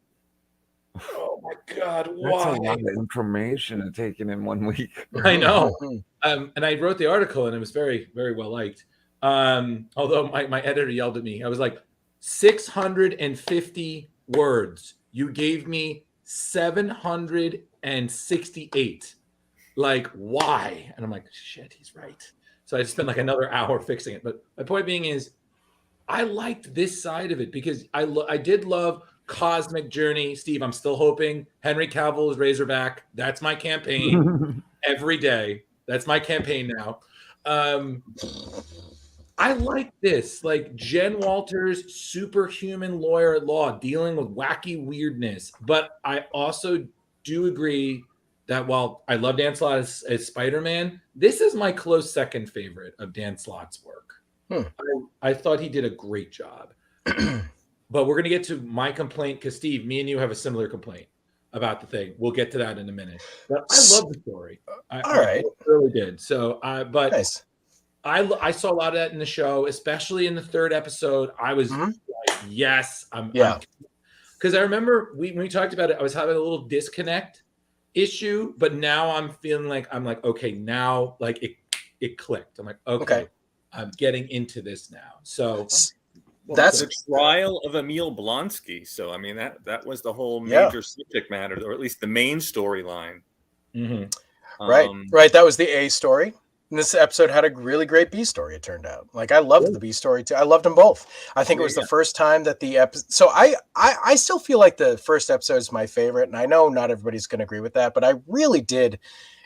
Speaker 1: oh my god, why?
Speaker 9: That's a lot of information to take in 1 week.
Speaker 1: I know. And I wrote the article, and it was very, very well liked. Although my editor yelled at me. I was like, 650 words. You gave me 768. Like, why? And I'm like, shit, he's right. So I spent like another hour fixing it. But my point being is, I liked this side of it because I did love Cosmic Journey. Steve, I'm still hoping Henry Cavill is Razorback. That's my campaign every day. That's my campaign now. I like this, like Jen Walters, superhuman lawyer at law, dealing with wacky weirdness. But I also do agree that while I love Dan Slott as Spider-Man, this is my close second favorite of Dan Slott's work. I thought he did a great job. But we're going to get to my complaint because, Steve, me and you have a similar complaint about the thing. We'll get to that in a minute. But I love the story. I really did. So, but
Speaker 7: nice.
Speaker 1: I saw a lot of that in the show, especially in the third episode. I was like, yes, because I remember when we talked about it, I was having a little disconnect issue, but now I'm feeling like okay, now like it clicked. I'm like, okay. I'm getting into this now. So
Speaker 7: that's
Speaker 8: the trial of Emil Blonsky. So I mean that was the whole major subject matter, or at least the main storyline.
Speaker 7: Right. That was the A story. And this episode had a really great B story, it turned out. Like, I loved the B story, too. I loved them both. I think it was the first time that the episode... So I still feel like the first episode is my favorite, and I know not everybody's going to agree with that, but I really did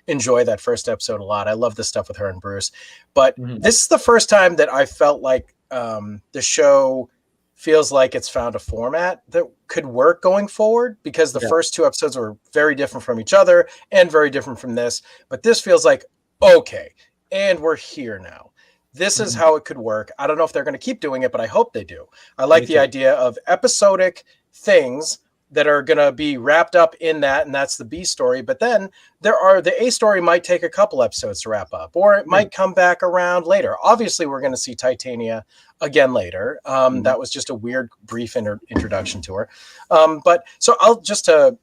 Speaker 7: enjoy that first episode a lot. I love the stuff with her and Bruce. But this is the first time that I felt like the show feels like it's found a format that could work going forward, because the first two episodes were very different from each other and very different from this. But this feels like, okay... And we're here now. This is how it could work. I don't know if they're going to keep doing it, but I hope they do. I like the idea of episodic things that are going to be wrapped up in that, and that's the B story. But then the A story might take a couple episodes to wrap up, or it might come back around later. Obviously, we're going to see Titania again later. That was just a weird, brief introduction to her. But so I'll just to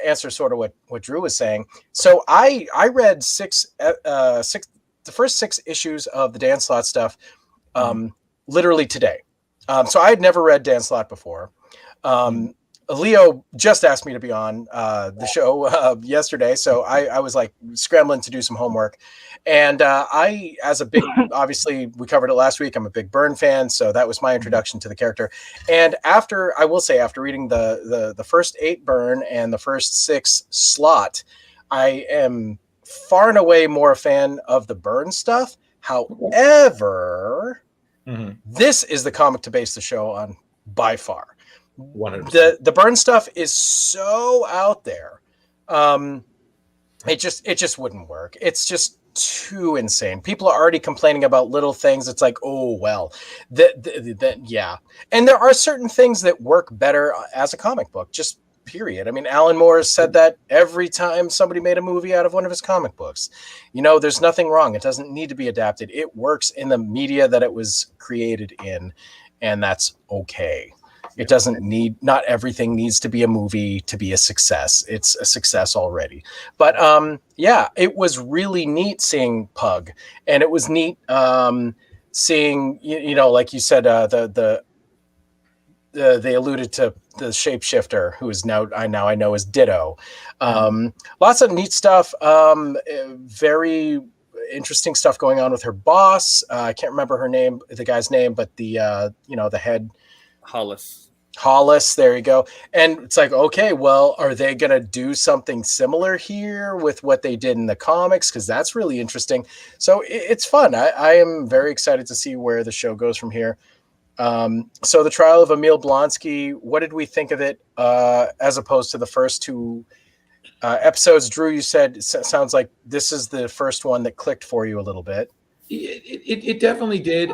Speaker 7: answer sort of what Drew was saying. So I read the first 6 issues of the Dan Slott stuff literally today. So I had never read Dan Slott before. Leo just asked me to be on the show yesterday, so I was like scrambling to do some homework. And I, as a big, obviously we covered it last week, I'm a big Byrne fan, so that was my introduction to the character. And after, I will say, after reading the first 8 Byrne and the first 6 Slott, I am far and away more a fan of the Byrne stuff. However, this is the comic to base the show on by far.
Speaker 1: 100%.
Speaker 7: The Byrne stuff is so out there. It just wouldn't work. It's just too insane. People are already complaining about little things. It's like, oh well, yeah. And there are certain things that work better as a comic book. Just period. I mean, Alan Moore said that every time somebody made a movie out of one of his comic books. There's nothing wrong. It doesn't need to be adapted. It works in the media that it was created in, and that's okay. It doesn't need, not everything needs to be a movie to be a success. It's a success already. But yeah, it was really neat seeing Pug, and it was neat seeing, like you said, they alluded to the shapeshifter, who is now I know is Ditto. Lots of neat stuff. Very interesting stuff going on with her boss. I can't remember her name, the guy's name, but the head. Hollis, there you go. And it's like, okay, well, are they going to do something similar here with what they did in the comics? Because that's really interesting. So it's fun. I am very excited to see where the show goes from here. So the trial of Emil Blonsky, what did we think of it as opposed to the first 2 episodes? Drew, you said it sounds like this is the first one that clicked for you a little bit.
Speaker 1: It definitely did.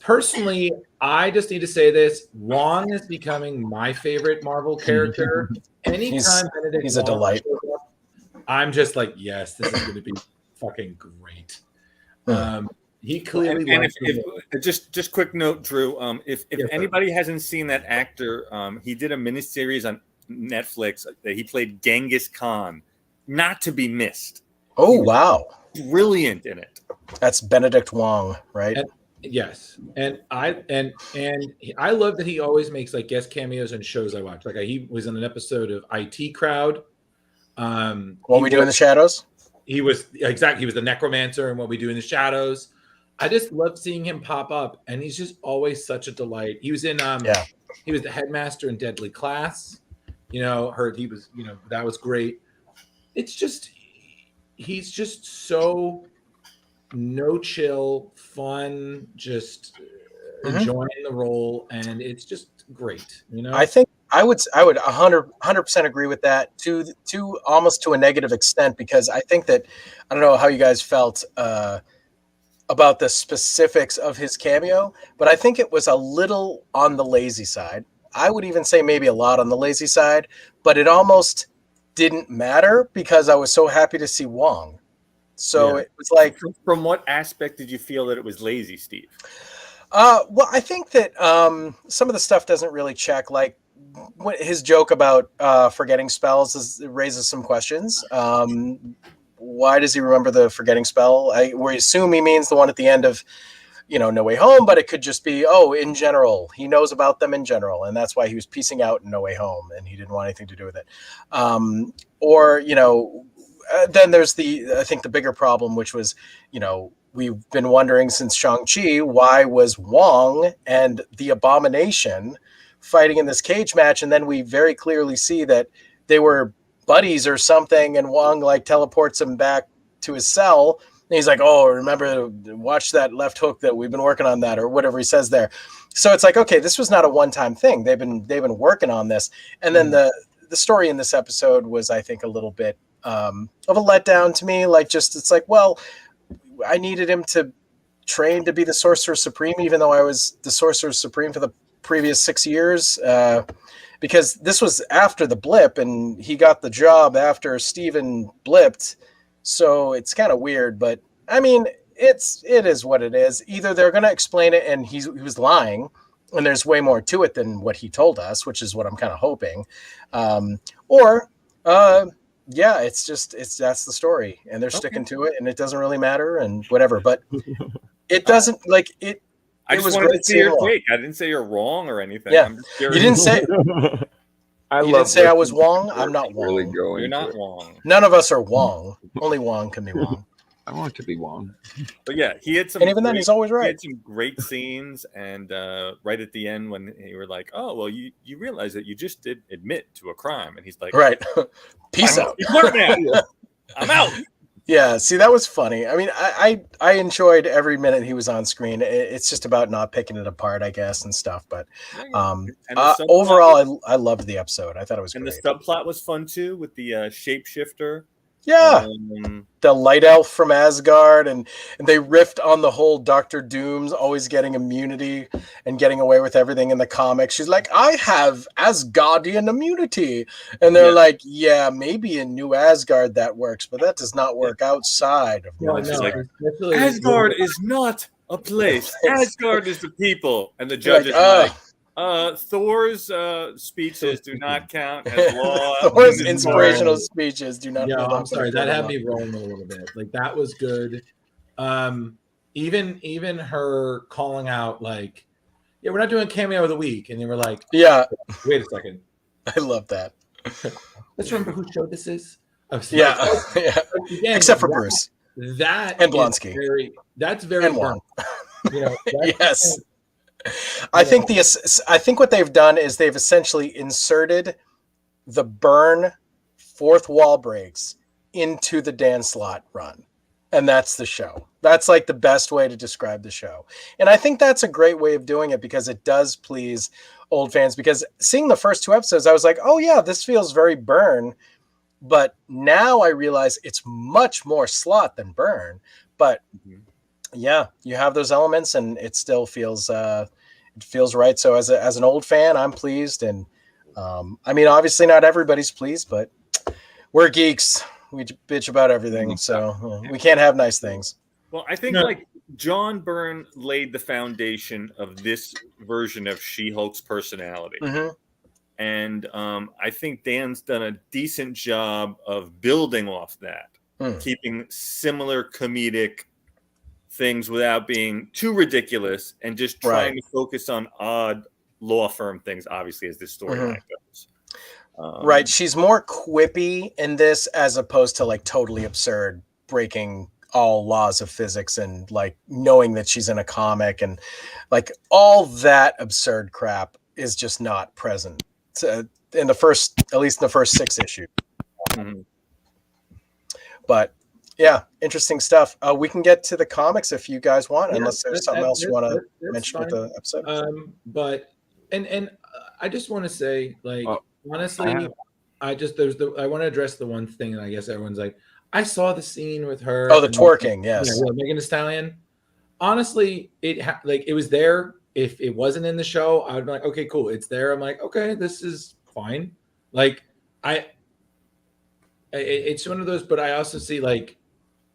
Speaker 1: Personally, I just need to say this: Wong is becoming my favorite Marvel character. Anytime
Speaker 7: he's a delight.
Speaker 1: I'm just like, yes, this is going to be fucking great. He clearly
Speaker 8: and if just quick note, Drew. If anybody hasn't seen that actor, he did a miniseries on Netflix that he played Genghis Khan. Not to be missed.
Speaker 7: Oh wow!
Speaker 8: Brilliant in it.
Speaker 7: That's Benedict Wong, right?
Speaker 1: Yes, and I love that he always makes like guest cameos in shows I watch. Like he was in an episode of IT Crowd.
Speaker 7: What We Do in the Shadows.
Speaker 1: He was the necromancer in What We Do in the Shadows. I just love seeing him pop up, and he's just always such a delight. He was in he was the headmaster in Deadly Class. Heard he was, that was great. It's just he's just so no chill, fun, just enjoying the role, and it's just great.
Speaker 7: I think I would 100% agree with that to almost to a negative extent, because I think that, I don't know how you guys felt about the specifics of his cameo, but I think it was a little on the lazy side. I would even say maybe a lot on the lazy side, but it almost didn't matter because I was so happy to see Wong. So it was like,
Speaker 8: from what aspect did you feel that it was lazy, Steve?
Speaker 7: Well, I think that some of the stuff doesn't really check. Like his joke about forgetting spells raises some questions. Why does he remember the forgetting spell? We assume he means the one at the end of, No Way Home, but it could just be, in general. He knows about them in general, and that's why he was piecing out in No Way Home, and he didn't want anything to do with it. Then there's I think the bigger problem, which was, we've been wondering since Shang-Chi, why was Wong and the Abomination fighting in this cage match? And then we very clearly see that they were buddies or something, and Wong teleports him back to his cell. And he's like, oh, remember, watch that left hook that we've been working on that, or whatever he says there. So it's like, okay, this was not a one-time thing. They've been working on this. And then the story in this episode was, I think, a little bit of a letdown to me. It's like, well, I needed him to train to be the Sorcerer Supreme, even though I was the Sorcerer Supreme for the previous 6 years, because this was after the blip, and he got the job after Steven blipped. So it's kind of weird, but I mean, it is what it is. Either they're going to explain it and he was lying, and there's way more to it than what he told us, which is what I'm kind of hoping. That's the story, and they're sticking to it, and it doesn't really matter and whatever, but it doesn't
Speaker 8: I
Speaker 7: It
Speaker 8: just
Speaker 7: was
Speaker 8: wanted
Speaker 7: great
Speaker 8: to see
Speaker 7: seeing
Speaker 8: your
Speaker 7: Wong.
Speaker 8: take. I didn't say you're wrong or anything.
Speaker 7: Yeah.
Speaker 8: I'm just
Speaker 7: You
Speaker 8: curious.
Speaker 7: didn't say
Speaker 9: I
Speaker 7: you
Speaker 9: love
Speaker 7: didn't say I was
Speaker 9: listening to
Speaker 7: Wong. I'm not
Speaker 9: really
Speaker 7: Wong.
Speaker 9: go
Speaker 8: You're
Speaker 9: into
Speaker 8: not
Speaker 9: it.
Speaker 8: wrong.
Speaker 7: None of us are Wong. Only Wong can be Wong.
Speaker 9: I want to be Wong.
Speaker 8: But yeah, he had some.
Speaker 7: And even then, he's always
Speaker 8: He
Speaker 7: right.
Speaker 8: had some great scenes, and right at the end when you were like, "Oh, well, you realize that you just did admit to a crime," and he's like,
Speaker 7: Right. Peace out.
Speaker 8: I'm out."
Speaker 7: Yeah, see, that was funny. I mean, I enjoyed every minute he was on screen. It's just about not picking it apart, I guess, and stuff. But
Speaker 8: And the subplot
Speaker 7: overall, I loved the episode. I thought it was
Speaker 8: and
Speaker 7: great.
Speaker 8: the subplot was fun too with the shapeshifter.
Speaker 7: Yeah, the light elf from Asgard, and they riffed on the whole Doctor Doom's always getting immunity and getting away with everything in the comics. She's like, I have Asgardian immunity, and they're like, yeah, maybe in New Asgard that works, but that does not work outside of New Asgard.
Speaker 8: Asgard is not a place. Asgard is the people, and the judge is like, Thor's speeches do not count as law.
Speaker 7: Thor's inspirational speeches do not.
Speaker 1: Yeah, I'm sorry, that had me rolling a little bit. Like that was good. Even her calling out like, yeah, we're not doing cameo of the week, and they were like,
Speaker 7: yeah,
Speaker 1: wait a second,
Speaker 7: I love that.
Speaker 1: Let's remember who show this is.
Speaker 7: Yeah,
Speaker 1: again,
Speaker 7: except for Bruce.
Speaker 1: That
Speaker 7: and Blonsky.
Speaker 1: That's very
Speaker 7: Wong.
Speaker 1: You know,
Speaker 7: yes. I think what they've done is they've essentially inserted the Byrne fourth wall breaks into the Dan Slott run. And that's the show. That's like the best way to describe the show. And I think that's a great way of doing it because it does please old fans. Because seeing the first two episodes, I was like, oh yeah, this feels very Byrne. But now I realize it's much more Slott than Byrne. But yeah, you have those elements and it still feels right. So as an old fan, I'm pleased. And I mean, obviously not everybody's pleased, but we're geeks. We bitch about everything. So we can't have nice things.
Speaker 8: Well, I think like John Byrne laid the foundation of this version of She-Hulk's personality.
Speaker 7: Mm-hmm.
Speaker 8: And I think Dan's done a decent job of building off that, keeping similar comedic things without being too ridiculous and just trying to focus on odd law firm things, obviously, as this storyline goes.
Speaker 7: Right. She's more quippy in this as opposed to like totally absurd, breaking all laws of physics and like knowing that she's in a comic and like all that absurd crap is just not present in the first, at least in the first 6 issues. But yeah, interesting stuff. We can get to the comics if you guys want, unless there's something else you want to mention with the episode.
Speaker 1: But and I just want to say, like, honestly, I want to address the one thing, and I guess everyone's like, I saw the scene with her.
Speaker 7: Oh, the twerking, yes.
Speaker 1: Yeah, Megan Thee Stallion. Honestly, it was there. If it wasn't in the show, I would be like, okay, cool, it's there. I'm like, okay, this is fine. Like, it's one of those. But I also see, like,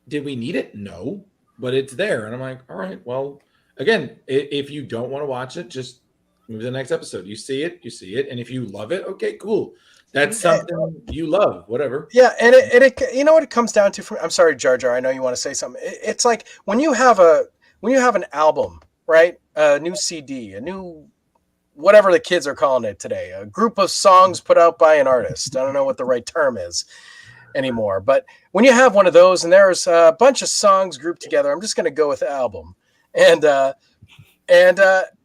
Speaker 1: did we need it? No, but it's there, and I'm like, all right, well, again, if you don't want to watch it, just move to the next episode. You see it, and if you love it, okay, cool. That's something you love, whatever.
Speaker 7: Yeah, and it you know what it comes down to. I'm sorry, Jar Jar. I know you want to say something. It's like when you have an album, right? A new CD, a new whatever the kids are calling it today, a group of songs put out by an artist. I don't know what the right term is anymore, but when you have one of those and there's a bunch of songs grouped together, I'm just going to go with album, and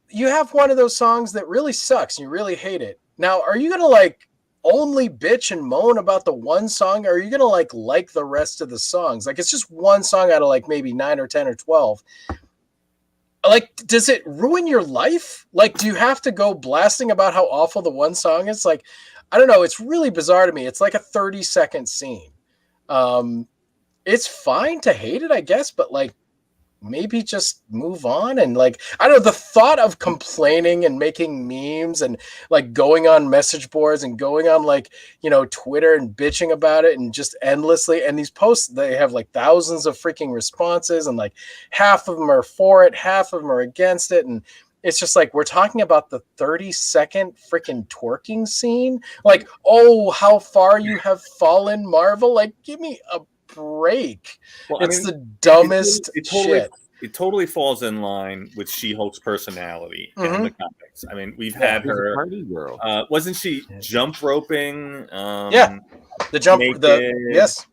Speaker 7: you have one of those songs that really sucks and you really hate it. Now, are you going to like only bitch and moan about the one song, or are you gonna like the rest of the songs? Like, it's just one song out of like maybe 9 or 10 or 12. Like, does it ruin your life? Like, do you have to go blasting about how awful the one song is? Like, I don't know. It's really bizarre to me. It's like a 30-second scene. It's fine to hate it, I guess, but like, maybe just move on. And like, I don't know, the thought of complaining and making memes and like going on message boards and going on like, you know, Twitter and bitching about it and just endlessly. And these posts, they have like thousands of freaking responses and like half of them are for it, half of them are against it. And it's just like, we're talking about the 30-second freaking twerking scene. Like, oh, how far you have fallen, Marvel. Like, give me a break. Well, it's the dumbest shit.
Speaker 8: it totally falls in line with She-Hulk's personality in
Speaker 7: Mhm.
Speaker 8: the comics. I mean, we've had
Speaker 9: She's a
Speaker 8: her.
Speaker 9: party girl.
Speaker 8: Wasn't she jump roping?
Speaker 7: Yeah. The jump.
Speaker 8: naked,
Speaker 7: Yes.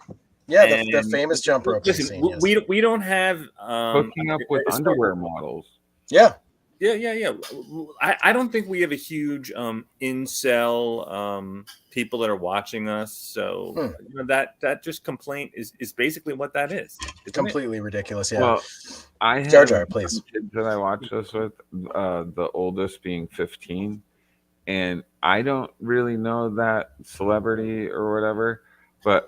Speaker 7: Yeah. The
Speaker 8: and-
Speaker 7: famous jump roping
Speaker 8: Listen,
Speaker 7: scene. Yes.
Speaker 8: we don't have
Speaker 9: Hooking up with
Speaker 8: as far-
Speaker 9: underwear models.
Speaker 7: Yeah.
Speaker 8: Yeah. I don't think we have a huge incel people that are watching us. So you know, that just complaint is basically what that is. isn't it?
Speaker 7: Completely ridiculous. Yeah.
Speaker 9: Well, I have
Speaker 7: Jar Jar, please.
Speaker 9: kids that I watch this with, the oldest being 15, and I don't really know that celebrity or whatever, but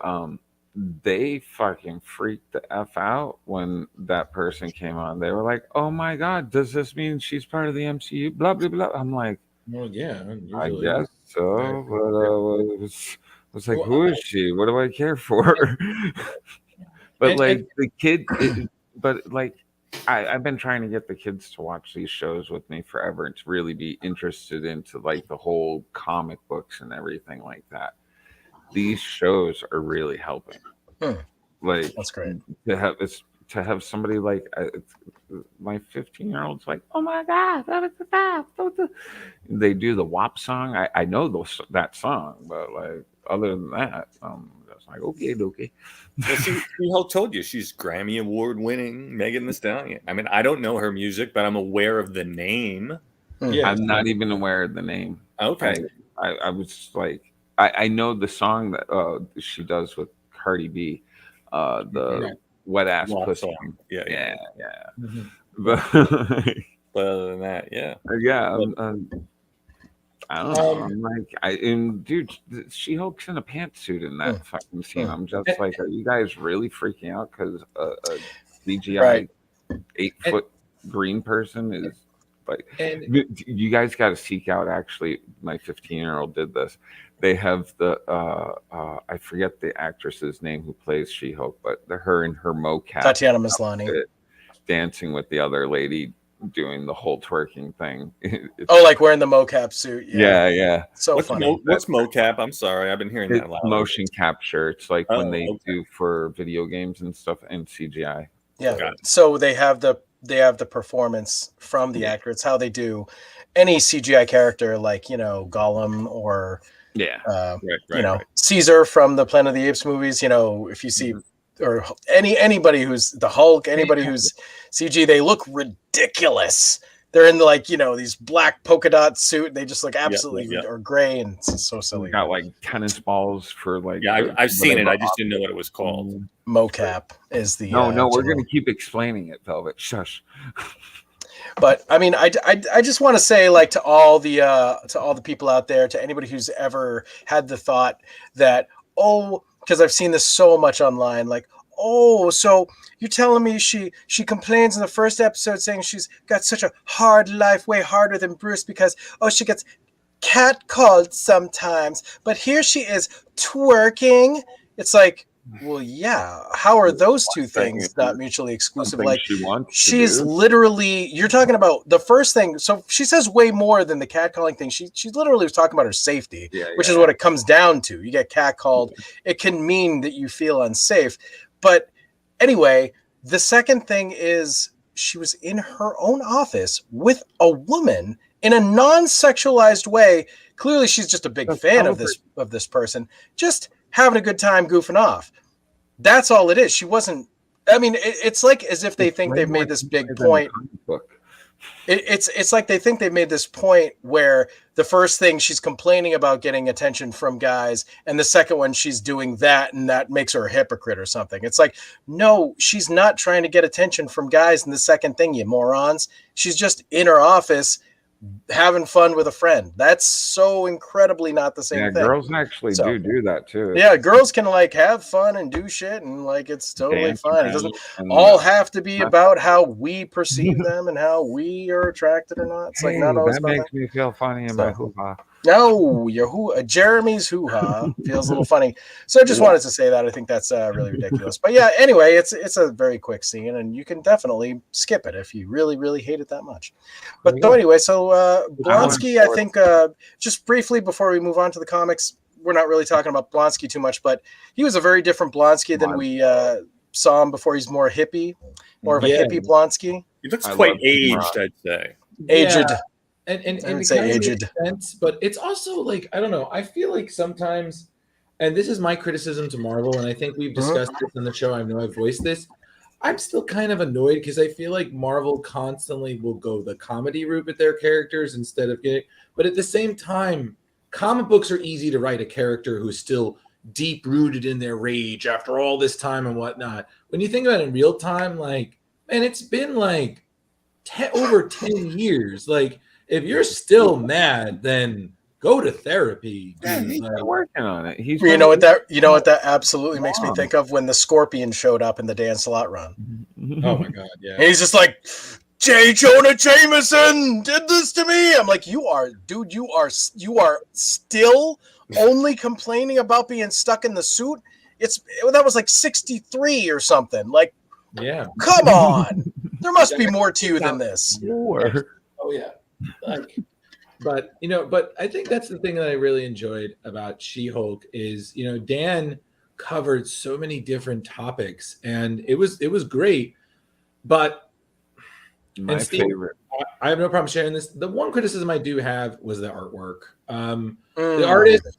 Speaker 9: they fucking freaked the F out when that person came on. They were like, "Oh my god, does this mean she's part of the MCU?" Blah blah blah. I'm like,
Speaker 1: Well, yeah,
Speaker 9: I
Speaker 1: usually.
Speaker 9: guess so.
Speaker 1: Right.
Speaker 9: But I was like,
Speaker 1: Well,
Speaker 9: who is she? What do I care for? But
Speaker 1: And-
Speaker 9: like the kid, but like I've been trying to get the kids to watch these shows with me forever and to really be interested into like the whole comic books and everything like that. These shows are really helping. Like
Speaker 7: That's great.
Speaker 9: to have somebody like my 15-year-old's like, oh my god, they do the WAP song. I know that song, but like other than that, that's like okay.
Speaker 8: Well, She-Hulk told you she's Grammy Award winning Megan Thee Stallion. I mean, I don't know her music, but I'm aware of the name.
Speaker 1: Yeah.
Speaker 9: I'm not even aware of the name.
Speaker 8: Okay.
Speaker 9: I was like, I know the song that she does with Cardi B, the wet ass
Speaker 8: Walk
Speaker 9: pussy.
Speaker 8: song. Yeah.
Speaker 1: Mhm.
Speaker 9: But
Speaker 8: But other than that, yeah.
Speaker 9: yeah, I don't know. I'm like, dude, She-Hulk's in a pantsuit in that fucking scene. I'm just like, are you guys really freaking out because a CGI 8-foot green person is like?
Speaker 1: And
Speaker 9: You guys got to seek out. Actually, my 15-year-old did this. They have the I forget the actress's name who plays She-Hulk, but her in her mocap,
Speaker 7: Tatiana Maslany.
Speaker 9: dancing with the other lady, doing the whole twerking thing.
Speaker 7: Oh, like wearing the mocap suit.
Speaker 9: Yeah.
Speaker 7: So
Speaker 8: What's
Speaker 7: funny.
Speaker 8: what's mocap? I'm sorry, I've been hearing that
Speaker 9: It's
Speaker 8: a lot.
Speaker 9: motion capture. It's like when
Speaker 8: Oh,
Speaker 9: they
Speaker 8: okay.
Speaker 9: do for video games and stuff and CGI.
Speaker 7: Yeah.
Speaker 8: Got it.
Speaker 7: So they have the performance from the actor. It's how they do any CGI character, like Gollum or
Speaker 9: Yeah.
Speaker 8: Right.
Speaker 7: Caesar from the Planet of the Apes movies. If you see or anybody who's the Hulk, anybody who's CG, they look ridiculous. They're in these black polka dot suit. They just look absolutely or gray, and it's so silly.
Speaker 9: Got like tennis balls for like.
Speaker 8: Yeah, I've seen it. I just didn't know what it was called.
Speaker 7: Mocap is the
Speaker 9: No, we're
Speaker 7: general.
Speaker 9: gonna keep explaining it, Velvet. Shush.
Speaker 7: But I mean, I just want to say, like, to all the people out there, to anybody who's ever had the thought that, because I've seen this so much online, like, so you're telling me she complains in the first episode saying she's got such a hard life, way harder than Bruce, because she gets catcalled sometimes, but here she is twerking. It's like, well, yeah. How are those two things not mutually exclusive? Like, she's literally, you're talking about the first thing. So she says way more than the catcalling thing. She literally was talking about her safety, which is what it comes down to. You get catcalled, it can mean that you feel unsafe. But anyway, the second thing is she was in her own office with a woman in a non-sexualized way. Clearly, she's just a big fan of this person, just having a good time goofing off. That's all it is. She wasn't. I mean, it's like as if they think they've made this big point. It's like they think they made this point where the first thing she's complaining about getting attention from guys, and the second one she's doing that, and that makes her a hypocrite or something. It's like, no, she's not trying to get attention from guys. And the second thing, you morons, she's just in her office having fun with a friend. That's so incredibly not the same thing.
Speaker 9: Girls actually do that too.
Speaker 7: Yeah, girls can like have fun and do shit, and like it's totally fine. It doesn't
Speaker 9: all
Speaker 7: have to be about how we perceive them and how we are attracted or not. It's like not always
Speaker 9: that
Speaker 7: about
Speaker 9: makes me feel funny in my hoo-ha.
Speaker 7: No, your Jeremy's hoo-ha feels a little funny. So I just wanted to say that. I think that's really ridiculous. But yeah, anyway, it's a very quick scene, and you can definitely skip it if you really, really hate it that much. But so anyway, so Blonsky, I think just briefly before we move on to the comics, we're not really talking about Blonsky too much, but he was a very different Blonsky than we saw him before he's more hippie, more of a
Speaker 1: Yeah.
Speaker 7: hippie Blonsky.
Speaker 8: He looks
Speaker 9: I
Speaker 8: quite
Speaker 9: love Jim
Speaker 8: aged,
Speaker 9: Ross.
Speaker 8: I'd say.
Speaker 7: Aged.
Speaker 1: And
Speaker 7: I would
Speaker 1: it
Speaker 7: say
Speaker 1: kind of
Speaker 7: aged.
Speaker 1: makes sense, but it's also like, I don't know. I feel like sometimes, and this is my criticism to Marvel, and I think we've discussed this on the show. I know I've voiced this. I'm still kind of annoyed because I feel like Marvel constantly will go the comedy route with their characters instead of getting. But at the same time, comic books are easy to write a character who's still deep rooted in their rage after all this time and whatnot. When you think about it in real time, like, man, it's been like over 10 years. Like, if you're still mad, then go to therapy,
Speaker 9: Yeah,
Speaker 1: dude.
Speaker 9: he's
Speaker 1: Like,
Speaker 9: been working on it. He's
Speaker 7: You
Speaker 9: been
Speaker 7: know what that absolutely makes me think of when the Scorpion showed up in the Dan Slott run.
Speaker 1: oh my god, yeah.
Speaker 7: And he's just like, J. Jonah Jameson did this to me. I'm like, you are still only complaining about being stuck in the suit. That was like 63 or something. Like,
Speaker 1: Yeah.
Speaker 7: come on. There must be more to you than this.
Speaker 1: Oh yeah. Like, but I think that's the thing that I really enjoyed about She-Hulk is, Dan covered so many different topics and it was great. But
Speaker 9: My
Speaker 1: Steve,
Speaker 9: favorite.
Speaker 1: I have no problem sharing this. The one criticism I do have was the artwork. The artist,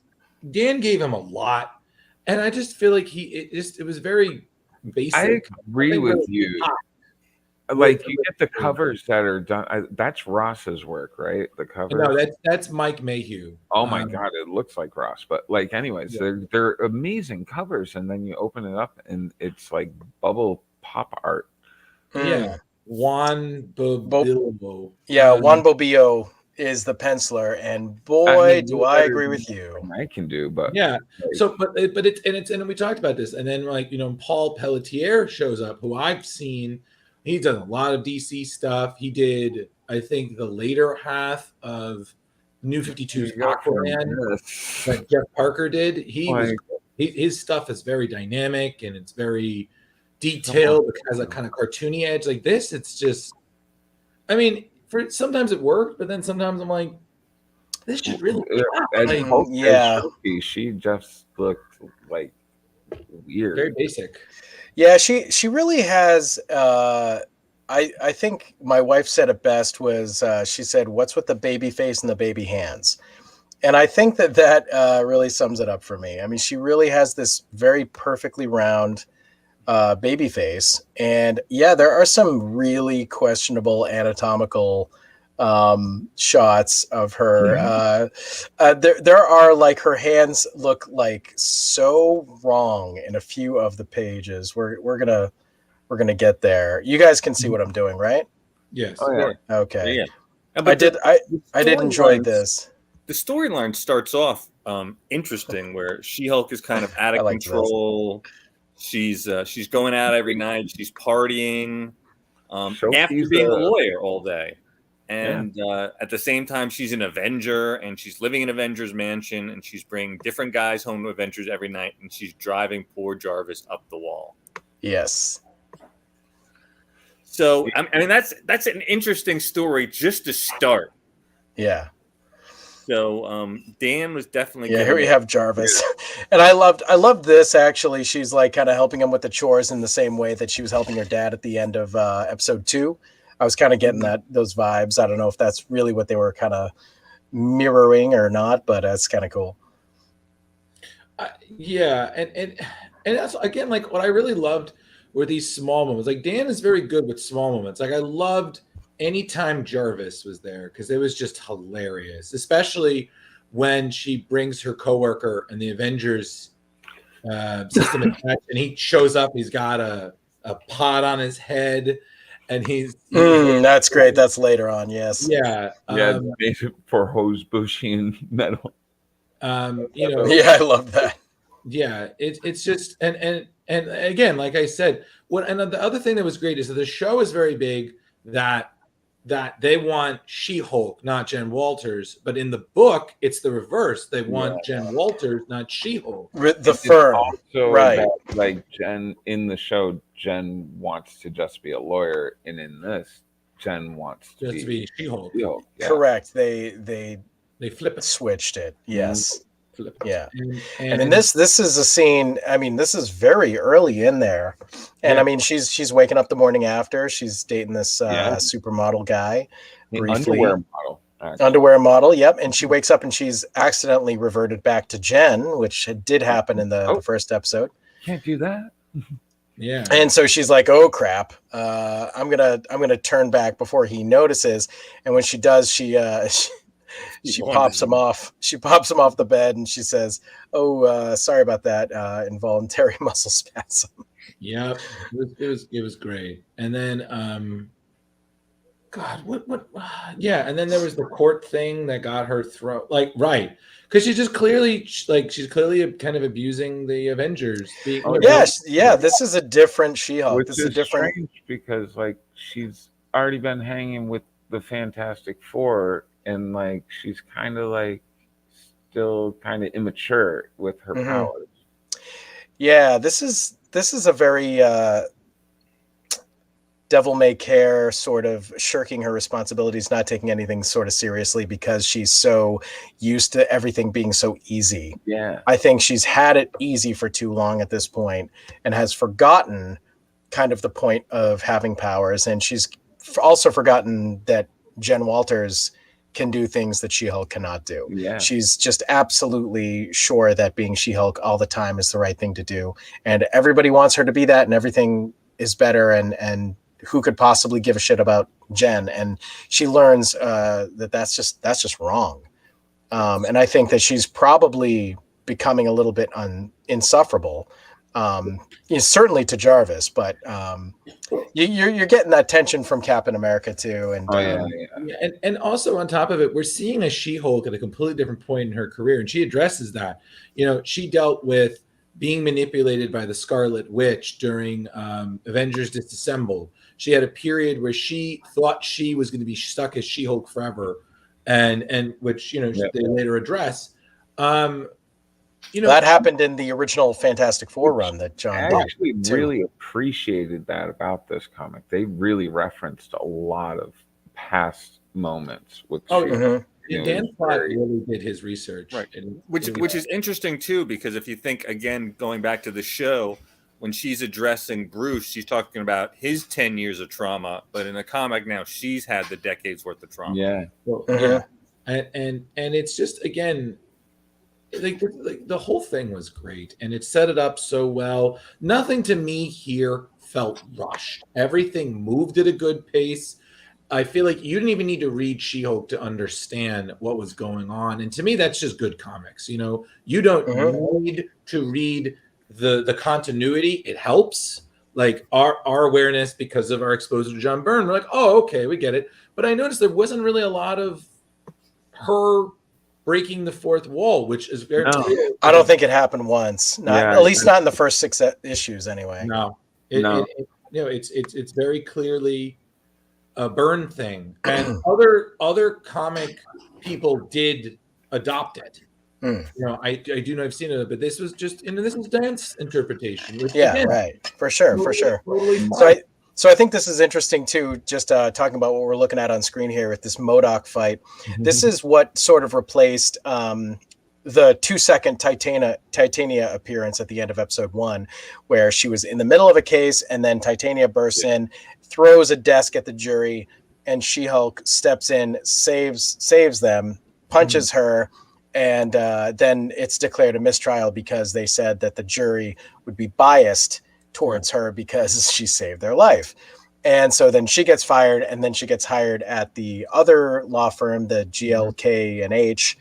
Speaker 1: Dan gave him a lot, and I just feel like it was very basic.
Speaker 9: I agree
Speaker 1: Nothing
Speaker 9: with
Speaker 1: really
Speaker 9: you.
Speaker 1: hot.
Speaker 9: Like you get the covers that are done. That's Ross's work, right? The cover.
Speaker 1: No, that's Mike Mayhew.
Speaker 9: Oh my god, it looks like Ross. But like, anyways, they're amazing covers, and then you open it up, and it's like bubble pop art.
Speaker 1: Yeah, Juan Bobillo.
Speaker 7: Juan Bobillo is the penciler, and boy, do I agree with you.
Speaker 9: I can do, but
Speaker 1: yeah. So, but it's and we talked about this, and then like Paul Pelletier shows up, who I've seen. He's done a lot of DC stuff. He did, I think, the later half of New 52's Aquaman that Jeff Parker did. His stuff is very dynamic and it's very detailed. It has a kind of cartoony edge. Like this, it's just, I mean, sometimes it worked, but then sometimes I'm like, this should really
Speaker 9: she just looked like weird,
Speaker 1: very basic.
Speaker 7: Yeah, she really has. I think my wife said it best was she said, "What's with the baby face and the baby hands?" And I think that really sums it up for me. I mean, she really has this very perfectly round baby face, and yeah, there are some really questionable anatomical shots of her. There are like her hands look like so wrong in a few of the pages. We're gonna get there. You guys can see what I'm doing, right?
Speaker 1: Yes.
Speaker 7: Oh, yeah. Okay.
Speaker 8: Yeah.
Speaker 7: I did enjoy this.
Speaker 8: The storyline starts off interesting, where She-Hulk is kind of out of control. She's going out every night. She's partying after being a lawyer all day. And at the same time, she's an Avenger, and she's living in Avengers Mansion, and she's bringing different guys home to Avengers every night, and she's driving poor Jarvis up the wall.
Speaker 7: Yes.
Speaker 8: So I mean, that's an interesting story just to start.
Speaker 7: Yeah.
Speaker 8: So Dan was definitely
Speaker 7: here we have Jarvis, and I loved this actually. She's like kind of helping him with the chores in the same way that she was helping her dad at the end of episode 2. I was kind of getting those vibes. I don't know if that's really what they were kind of mirroring or not, but that's kind of cool.
Speaker 1: Yeah, and that's again like what I really loved were these small moments. Like Dan is very good with small moments. Like I loved anytime Jarvis was there because it was just hilarious, especially when she brings her coworker and the Avengers system attached, and he shows up. He's got a pot on his head. And
Speaker 7: that's great. That's later on. Yes.
Speaker 1: Yeah.
Speaker 9: For hose bushy and metal.
Speaker 7: Yeah, I love that.
Speaker 1: Yeah. It's just, and again, like I said, and the other thing that was great is that the show is very big that they want She-Hulk, not Jen Walters, but in the book, it's the reverse. They want Jen Walters, not She-Hulk.
Speaker 7: The firm.
Speaker 9: Also
Speaker 7: right.
Speaker 9: That, like Jen in the show, Jen wants to just be a lawyer, and in this, Jen wants to
Speaker 1: be She-Hulk.
Speaker 9: Yeah.
Speaker 7: Correct. They
Speaker 1: flip it.
Speaker 7: Switched it. Yes. Yeah.
Speaker 1: And
Speaker 7: And in this is a scene. I mean, this is very early in there, and
Speaker 1: Yeah.
Speaker 7: I mean, she's waking up the morning after. She's dating this
Speaker 9: Yeah.
Speaker 7: supermodel guy
Speaker 9: The
Speaker 7: briefly.
Speaker 9: underwear model. actually.
Speaker 7: Underwear model, yep. And she wakes up and she's accidentally reverted back to Jen, which did happen in the first episode.
Speaker 9: Can't do that.
Speaker 1: yeah.
Speaker 7: And so she's like, "Oh crap! I'm gonna turn back before he notices." And when she does, she pops him off. She pops him off the bed, and she says, "Oh, sorry about that. Involuntary muscle spasm."
Speaker 1: Yep. It was great. And then God, what yeah, and then there was the court thing that got her thrown, like, right, because she's clearly kind of abusing the Avengers.
Speaker 7: Yeah, this is a different She-Hulk.
Speaker 9: Which
Speaker 7: This
Speaker 9: is
Speaker 7: is a different.
Speaker 9: strange because like she's already been hanging with the Fantastic Four, and like she's kind of like still kind of immature with her powers.
Speaker 7: Yeah, this is a very devil may care, sort of shirking her responsibilities, not taking anything sort of seriously because she's so used to everything being so easy.
Speaker 9: Yeah.
Speaker 7: I think she's had it easy for too long at this point and has forgotten kind of the point of having powers. And she's also forgotten that Jen Walters can do things that She-Hulk cannot do.
Speaker 9: Yeah.
Speaker 7: She's just absolutely sure that being She-Hulk all the time is the right thing to do. And everybody wants her to be that, and everything is better. And who could possibly give a shit about Jen? And she learns that's just wrong. And I think that she's probably becoming a little bit insufferable. Certainly to Jarvis, but you're getting that tension from Captain America too. And
Speaker 1: and also on top of it, we're seeing a She-Hulk at a completely different point in her career, and she addresses that. She dealt with being manipulated by the Scarlet Witch during Avengers Disassembled. She had a period where she thought she was going to be stuck as She-Hulk forever, and which they later address.
Speaker 7: That happened in the original Fantastic Four run that John did.
Speaker 9: I actually really appreciated that about this comic. They really referenced a lot of past moments with
Speaker 1: Dan Slott really did his research.
Speaker 8: Right. Which is interesting too, because if you think, again, going back to the show, when she's addressing Bruce, she's talking about his 10 years of trauma, but in the comic now, she's had the decades worth of trauma.
Speaker 9: Yeah.
Speaker 1: And it's just, again, like the whole thing was great, and it set it up so well. Nothing to me here felt rushed. Everything moved at a good pace. I feel like you didn't even need to read She-Hulk to understand what was going on. And to me, that's just good comics. You don't need to read the continuity. It helps. Like our awareness because of our exposure to John Byrne. We're like, oh, okay, we get it. But I noticed there wasn't really a lot of her breaking the fourth wall, which is very clear.
Speaker 7: I don't think it happened once. At least not in the first 6 issues anyway.
Speaker 1: No. It's very clearly a Byrne thing, and other comic people did adopt it. I do know I've seen it, but this was just, this is Dan's interpretation. Which,
Speaker 7: right, for sure.
Speaker 1: Totally
Speaker 7: So I think this is interesting too. Just talking about what we're looking at on screen here with this MODOK fight. This is what sort of replaced the 2-second Titania appearance at the end of episode 1, where she was in the middle of a case and then Titania bursts in, throws a desk at the jury, and She-Hulk steps in, saves them, punches her, and then it's declared a mistrial because they said that the jury would be biased towards her because she saved their life. And so then she gets fired, and then she gets hired at the other law firm, the GLK&H,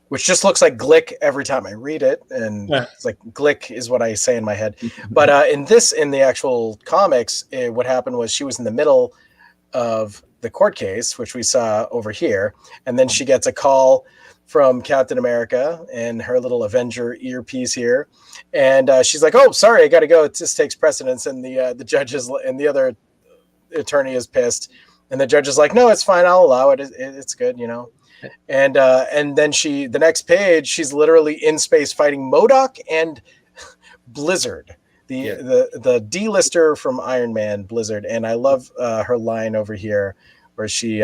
Speaker 7: which just looks like Glick every time I read it. And it's like Glick is what I say in my head. But in the actual comics, what happened was she was in the middle of the court case, which we saw over here. And then she gets a call from Captain America and her little Avenger earpiece here. And she's like, oh, sorry, I got to go. It just takes precedence. And the judges and the other attorney is pissed. And the judge is like, no, it's fine. I'll allow it. It's good, And then the next page, she's literally in space fighting MODOK and Blizzard, the D-lister from Iron Man, Blizzard. And I love her line over here where she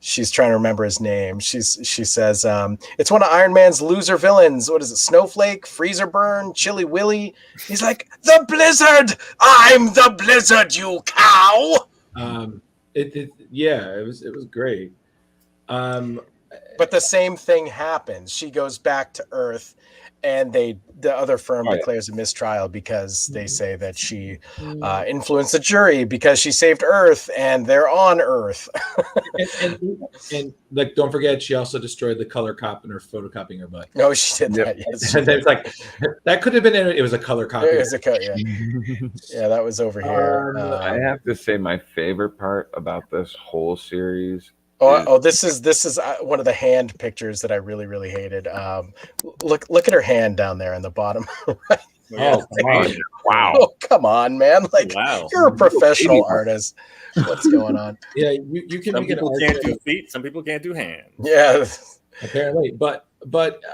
Speaker 7: she's trying to remember his name. She says, it's one of Iron Man's loser villains. What is it? Snowflake, Freezer Burn, Chili Willy. He's like, the Blizzard. I'm the Blizzard, you cow.
Speaker 1: It was great.
Speaker 7: But the same thing happens. She goes back to Earth, and the other firm declares a mistrial because they say that she influenced the jury because she saved Earth, and they're on Earth.
Speaker 1: and like, don't forget, she also destroyed the color cop in her photocopying her butt.
Speaker 7: No, she did that. Yes,
Speaker 1: and it's like that could have been it was a color copy.
Speaker 7: It was yeah, that was over here.
Speaker 9: I have to say, my favorite part about this whole series.
Speaker 7: This is one of the hand pictures that I really, really hated. Look at her hand down there in the bottom. Right?
Speaker 1: Oh,
Speaker 9: wow!
Speaker 7: Oh, come on, man! Like,
Speaker 8: wow.
Speaker 7: You're a professional artist. What's going on?
Speaker 1: Yeah, you can.
Speaker 8: Some people can't do feet. Some people can't do hands.
Speaker 7: Yeah,
Speaker 1: apparently. But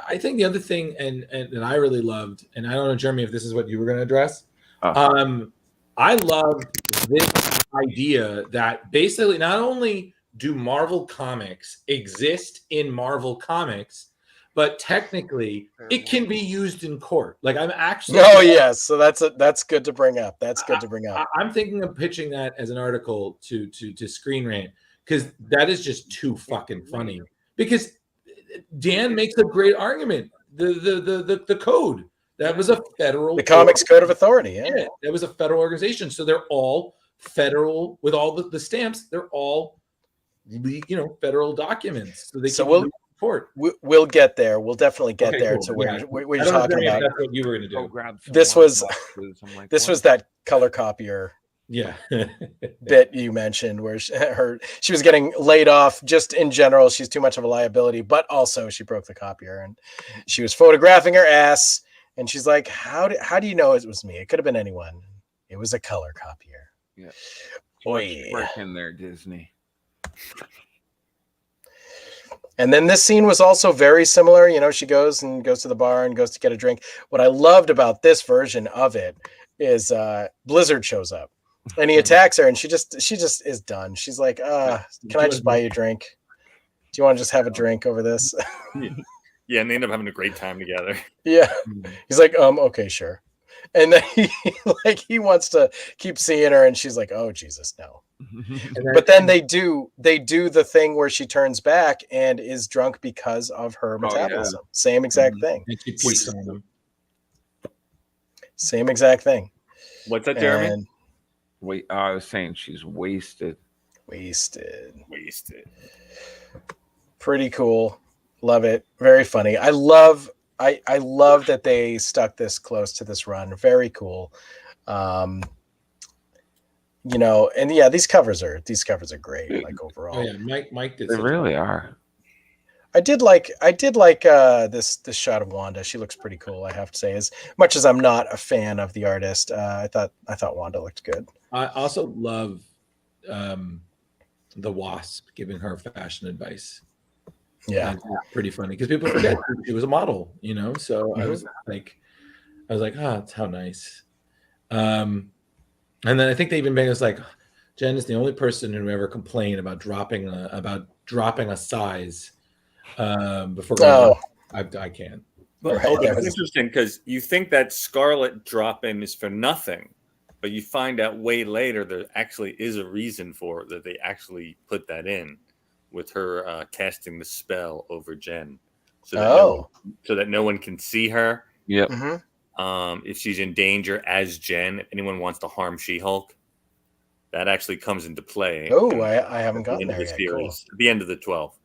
Speaker 1: I think the other thing, and I really loved, and I don't know, Jeremy, if this is what you were going to address. I love this idea that basically not only do Marvel Comics exist in Marvel Comics, but technically it can be used in court. Like, I'm actually.
Speaker 7: Oh yes, so that's good to bring up. I'm
Speaker 1: thinking of pitching that as an article to Screen Rant, because that is just too fucking funny. Because Dan makes a great argument. The code that was a federal.
Speaker 7: The Comics Code of Authority. Yeah,
Speaker 1: that was a federal organization. So they're all federal with all the stamps. They're all federal documents, so they can report.
Speaker 7: We'll get there. We'll definitely get there to where you're talking about.
Speaker 1: That's what you were going to do.
Speaker 7: This was that color copier.
Speaker 1: Yeah,
Speaker 7: bit you mentioned where she was getting laid off. Just in general, she's too much of a liability, but also she broke the copier and she was photographing her ass. And she's like, "How do you know it was me? It could have been anyone. It was a color copier."
Speaker 9: Yeah,
Speaker 7: work
Speaker 9: in there, Disney.
Speaker 7: And then this scene was also very similar. She goes to the bar and goes to get a drink. What I loved about this version of it is Blizzard shows up and he attacks her, and she just is done. She's like, can I just buy you a drink? Do you want to just have a drink over this?
Speaker 8: Yeah, and they end up having a great time together.
Speaker 7: Yeah. He's like, okay, sure. And then he wants to keep seeing her, and she's like, oh Jesus, no. But then they do the thing where she turns back and is drunk because of her metabolism. Yeah. Same exact thing.
Speaker 1: And she tweets on them.
Speaker 7: Same exact thing.
Speaker 8: What's that, Jeremy?
Speaker 7: And
Speaker 9: wait, I was saying she's wasted.
Speaker 7: Wasted.
Speaker 9: Pretty
Speaker 7: cool. Love it. Very funny. I love that they stuck this close to this run. Very cool. And yeah, these covers are great. Like overall.
Speaker 1: Oh yeah, Mike did.
Speaker 9: They really are.
Speaker 7: I did like this shot of Wanda. She looks pretty cool, I have to say. As much as I'm not a fan of the artist, I thought Wanda looked good.
Speaker 1: I also love the Wasp giving her fashion advice.
Speaker 7: Yeah,
Speaker 1: pretty funny because people forget she was a model, So I was like, that's how nice. And then I think they even made us like, Jen is the only person who ever complained about dropping a size before going. I can't.
Speaker 8: But it's interesting because you think that Scarlet drop-in is for nothing, but you find out way later there actually is a reason for it, that they actually put that in with her casting the spell over Jen, so that no one can see her.
Speaker 9: Yep.
Speaker 7: Mm-hmm.
Speaker 8: If she's in danger as Jen, if anyone wants to harm She-Hulk, that actually comes into play.
Speaker 7: Oh, I haven't gotten there yet. Cool.
Speaker 8: At the end of the 12.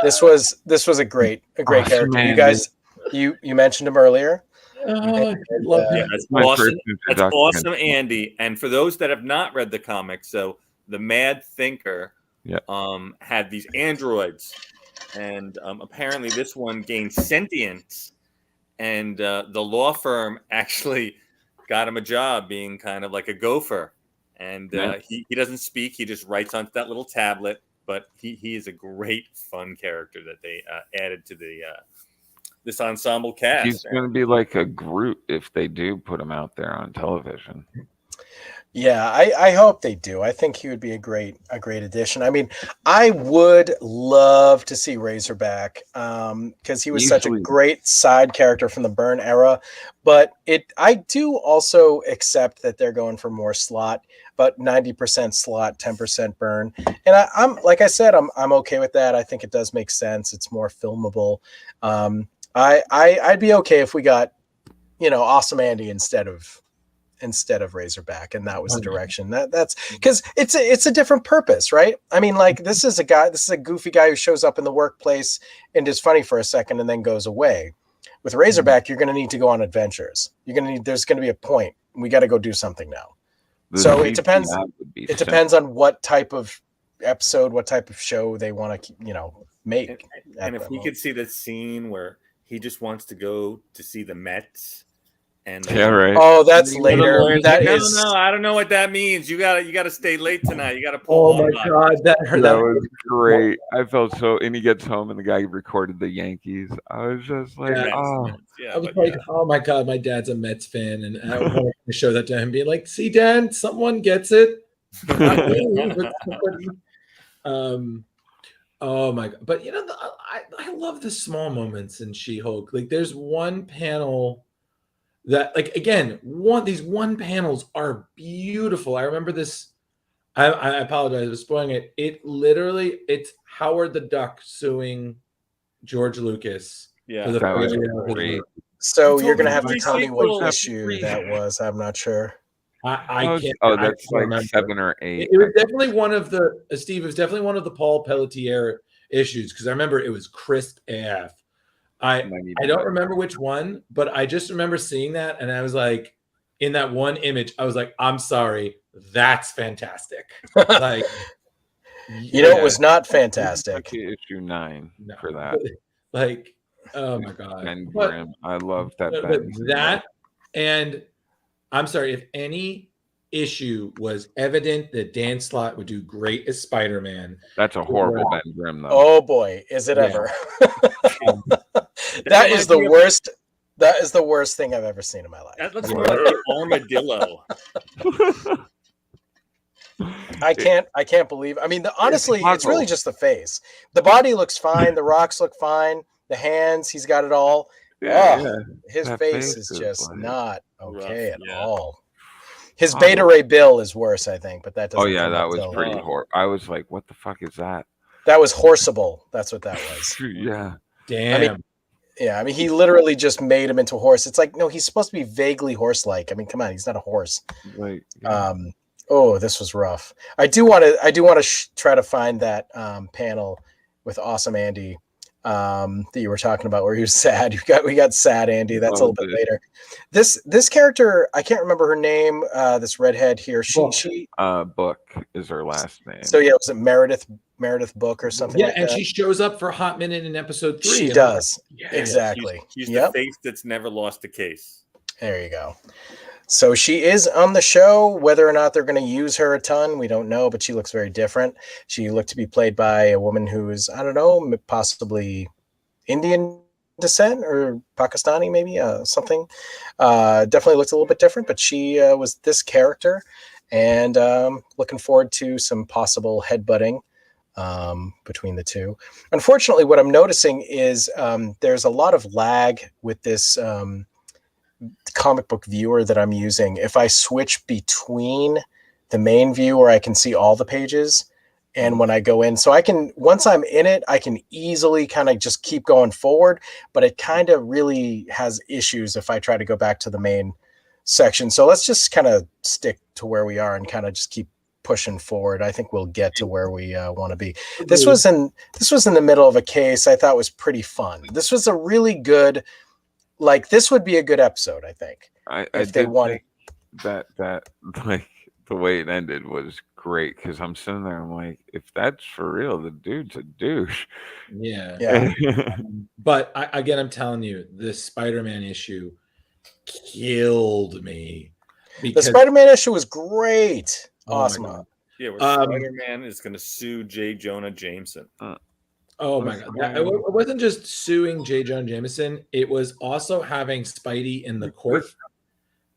Speaker 7: This was a great character. Man. You guys, you mentioned him earlier.
Speaker 1: I love
Speaker 8: yeah, that's awesome. That's awesome, Andy. And for those that have not read the comics, so the Mad Thinker had these androids, and apparently this one gained sentience, and the law firm actually got him a job being kind of like a gopher, and he doesn't speak, he just writes onto that little tablet, but he is a great fun character that they added to the this ensemble cast.
Speaker 9: He's going to be like a Groot if they do put him out there on television.
Speaker 7: Yeah, I hope they do. I think he would be a great addition. I mean, I would love to see Razorback because he was such a
Speaker 9: Easily.
Speaker 7: great side character from the Burn era. But I do also accept that they're going for more Slott, but 90% Slott, 10% Burn. And I'm like I said, I'm okay with that. I think it does make sense. It's more filmable. I'd be okay if we got Awesome Andy instead of Razorback, and that was the direction. That's because it's a different purpose, right? I mean, like this is a goofy guy who shows up in the workplace and is funny for a second and then goes away. With Razorback, you're going to need to go on adventures. There's going to be a point. We got to go do something now. So it depends. It depends on what type of episode, what type of show they want to, make.
Speaker 8: And if we could see the scene where he just wants to go to see the Mets. And
Speaker 9: Yeah, right.
Speaker 7: Oh, that's later. That
Speaker 8: like,
Speaker 7: is.
Speaker 8: No, I don't know what that means. You gotta stay late tonight. You gotta
Speaker 1: Oh
Speaker 8: pull.
Speaker 1: my god, that
Speaker 9: was great. I felt so. And he gets home, and the guy recorded the Yankees. I was just like,
Speaker 1: Yeah.
Speaker 9: oh,
Speaker 8: Yeah,
Speaker 1: I was like, oh my god, my dad's a Mets fan, and I wanted to show that to him, being like, see, Dan, someone gets it. Not me, but somebody. Oh my god! But I love the small moments in She-Hulk. Like, there's one panel that, like, again, these one panels are beautiful. I remember this. I apologize for spoiling it. It's Howard the Duck suing George Lucas.
Speaker 8: Yeah,
Speaker 1: for the
Speaker 9: that was
Speaker 1: failure of his
Speaker 9: great.
Speaker 1: movie.
Speaker 7: So you're gonna have to
Speaker 8: Free
Speaker 7: tell me
Speaker 8: sequel.
Speaker 7: what issue that was. I'm not sure.
Speaker 1: I can't.
Speaker 9: Oh,
Speaker 1: I
Speaker 9: that's
Speaker 1: can't
Speaker 9: like
Speaker 1: remember.
Speaker 9: 7 or 8.
Speaker 1: It was definitely one of the Steve. It was definitely one of the Paul Pelletier issues because I remember it was crisp AF. I don't remember which one, but I just remember seeing that, and I was like, in that one image, I was like, I'm sorry, that's fantastic. Like,
Speaker 7: it was not fantastic.
Speaker 9: Issue 9 for that.
Speaker 1: Like, oh my god,
Speaker 9: Ben
Speaker 1: But-
Speaker 9: Grimm. I love that.
Speaker 1: but
Speaker 9: Ben.
Speaker 1: that, and I'm sorry, if any issue was evident that Dan Slott would do great as Spider-Man.
Speaker 9: That's a horrible Ben Grimm, though.
Speaker 7: Oh boy, is it
Speaker 1: Yeah.
Speaker 7: ever? That is the worst. That is the worst thing I've ever seen in my life.
Speaker 8: That looks more like an armadillo.
Speaker 7: I can't believe. I mean, honestly, it's really
Speaker 9: puzzle.
Speaker 7: just the face. The body looks fine. The rocks look fine. The hands, he's got it all. His
Speaker 9: That
Speaker 7: face
Speaker 9: face
Speaker 7: is
Speaker 9: is
Speaker 7: just
Speaker 9: like
Speaker 7: not okay
Speaker 8: rough,
Speaker 7: at
Speaker 8: yeah.
Speaker 7: all. His Beta Ray Bill is worse, I think, but that doesn't.
Speaker 9: Oh yeah,
Speaker 7: come
Speaker 9: that
Speaker 7: up
Speaker 9: was
Speaker 7: till-
Speaker 9: pretty horrible. I was like, "What the fuck is that?"
Speaker 7: That was horseable. That's what that was.
Speaker 9: Yeah,
Speaker 1: Damn.
Speaker 7: I mean, he literally just made him into a horse. It's like, no, he's supposed to be vaguely horse-like. I mean, come on, he's not a horse.
Speaker 9: like
Speaker 7: This was rough. I do want to try to find that panel with Awesome Andy that you were talking about where he was sad. We got sad Andy. That's a little bit later. This character, I can't remember her name. This redhead here. She
Speaker 9: Book is her last name.
Speaker 7: So yeah, was it Meredith Book or something?
Speaker 1: Yeah,
Speaker 7: like
Speaker 1: and
Speaker 7: that?
Speaker 1: she shows up for a hot minute in episode 3.
Speaker 7: She does.
Speaker 1: Yeah.
Speaker 7: Exactly.
Speaker 8: She's
Speaker 7: Yep.
Speaker 8: the face that's never lost a case.
Speaker 7: There you go. So she is on the show. Whether or not they're going to use her a ton, we don't know, but she looks very different. She looked to be played by a woman who is, I don't know, possibly Indian descent or Pakistani, maybe, something. Definitely looked a little bit different, but she was this character, and looking forward to some possible headbutting between the two. Unfortunately, what I'm noticing is there's a lot of lag with this comic book viewer that I'm using. If I switch between the main view where I can see all the pages and when I go in, so I can, once I'm in it, I can easily kind of just keep going forward, but it kind of really has issues if I try to go back to the main section. So let's just kind of stick to where we are and kind of just keep pushing forward. I think we'll get to where we want to be. This was in the middle of a case I thought was pretty fun. This was a really good, like, this would be a good episode, I think.
Speaker 9: If they wanted that like the way it ended was great because I'm sitting there, I'm like, if that's for real, the dude's a douche.
Speaker 1: Yeah. But I'm telling you, this Spider-Man issue killed me.
Speaker 7: The Spider-Man issue was great.
Speaker 1: Oh
Speaker 7: awesome.
Speaker 8: Yeah, where Spider-Man is going to sue J. Jonah Jameson.
Speaker 1: Oh my god! It wasn't just suing J. Jonah Jameson. It was also having Spidey in the court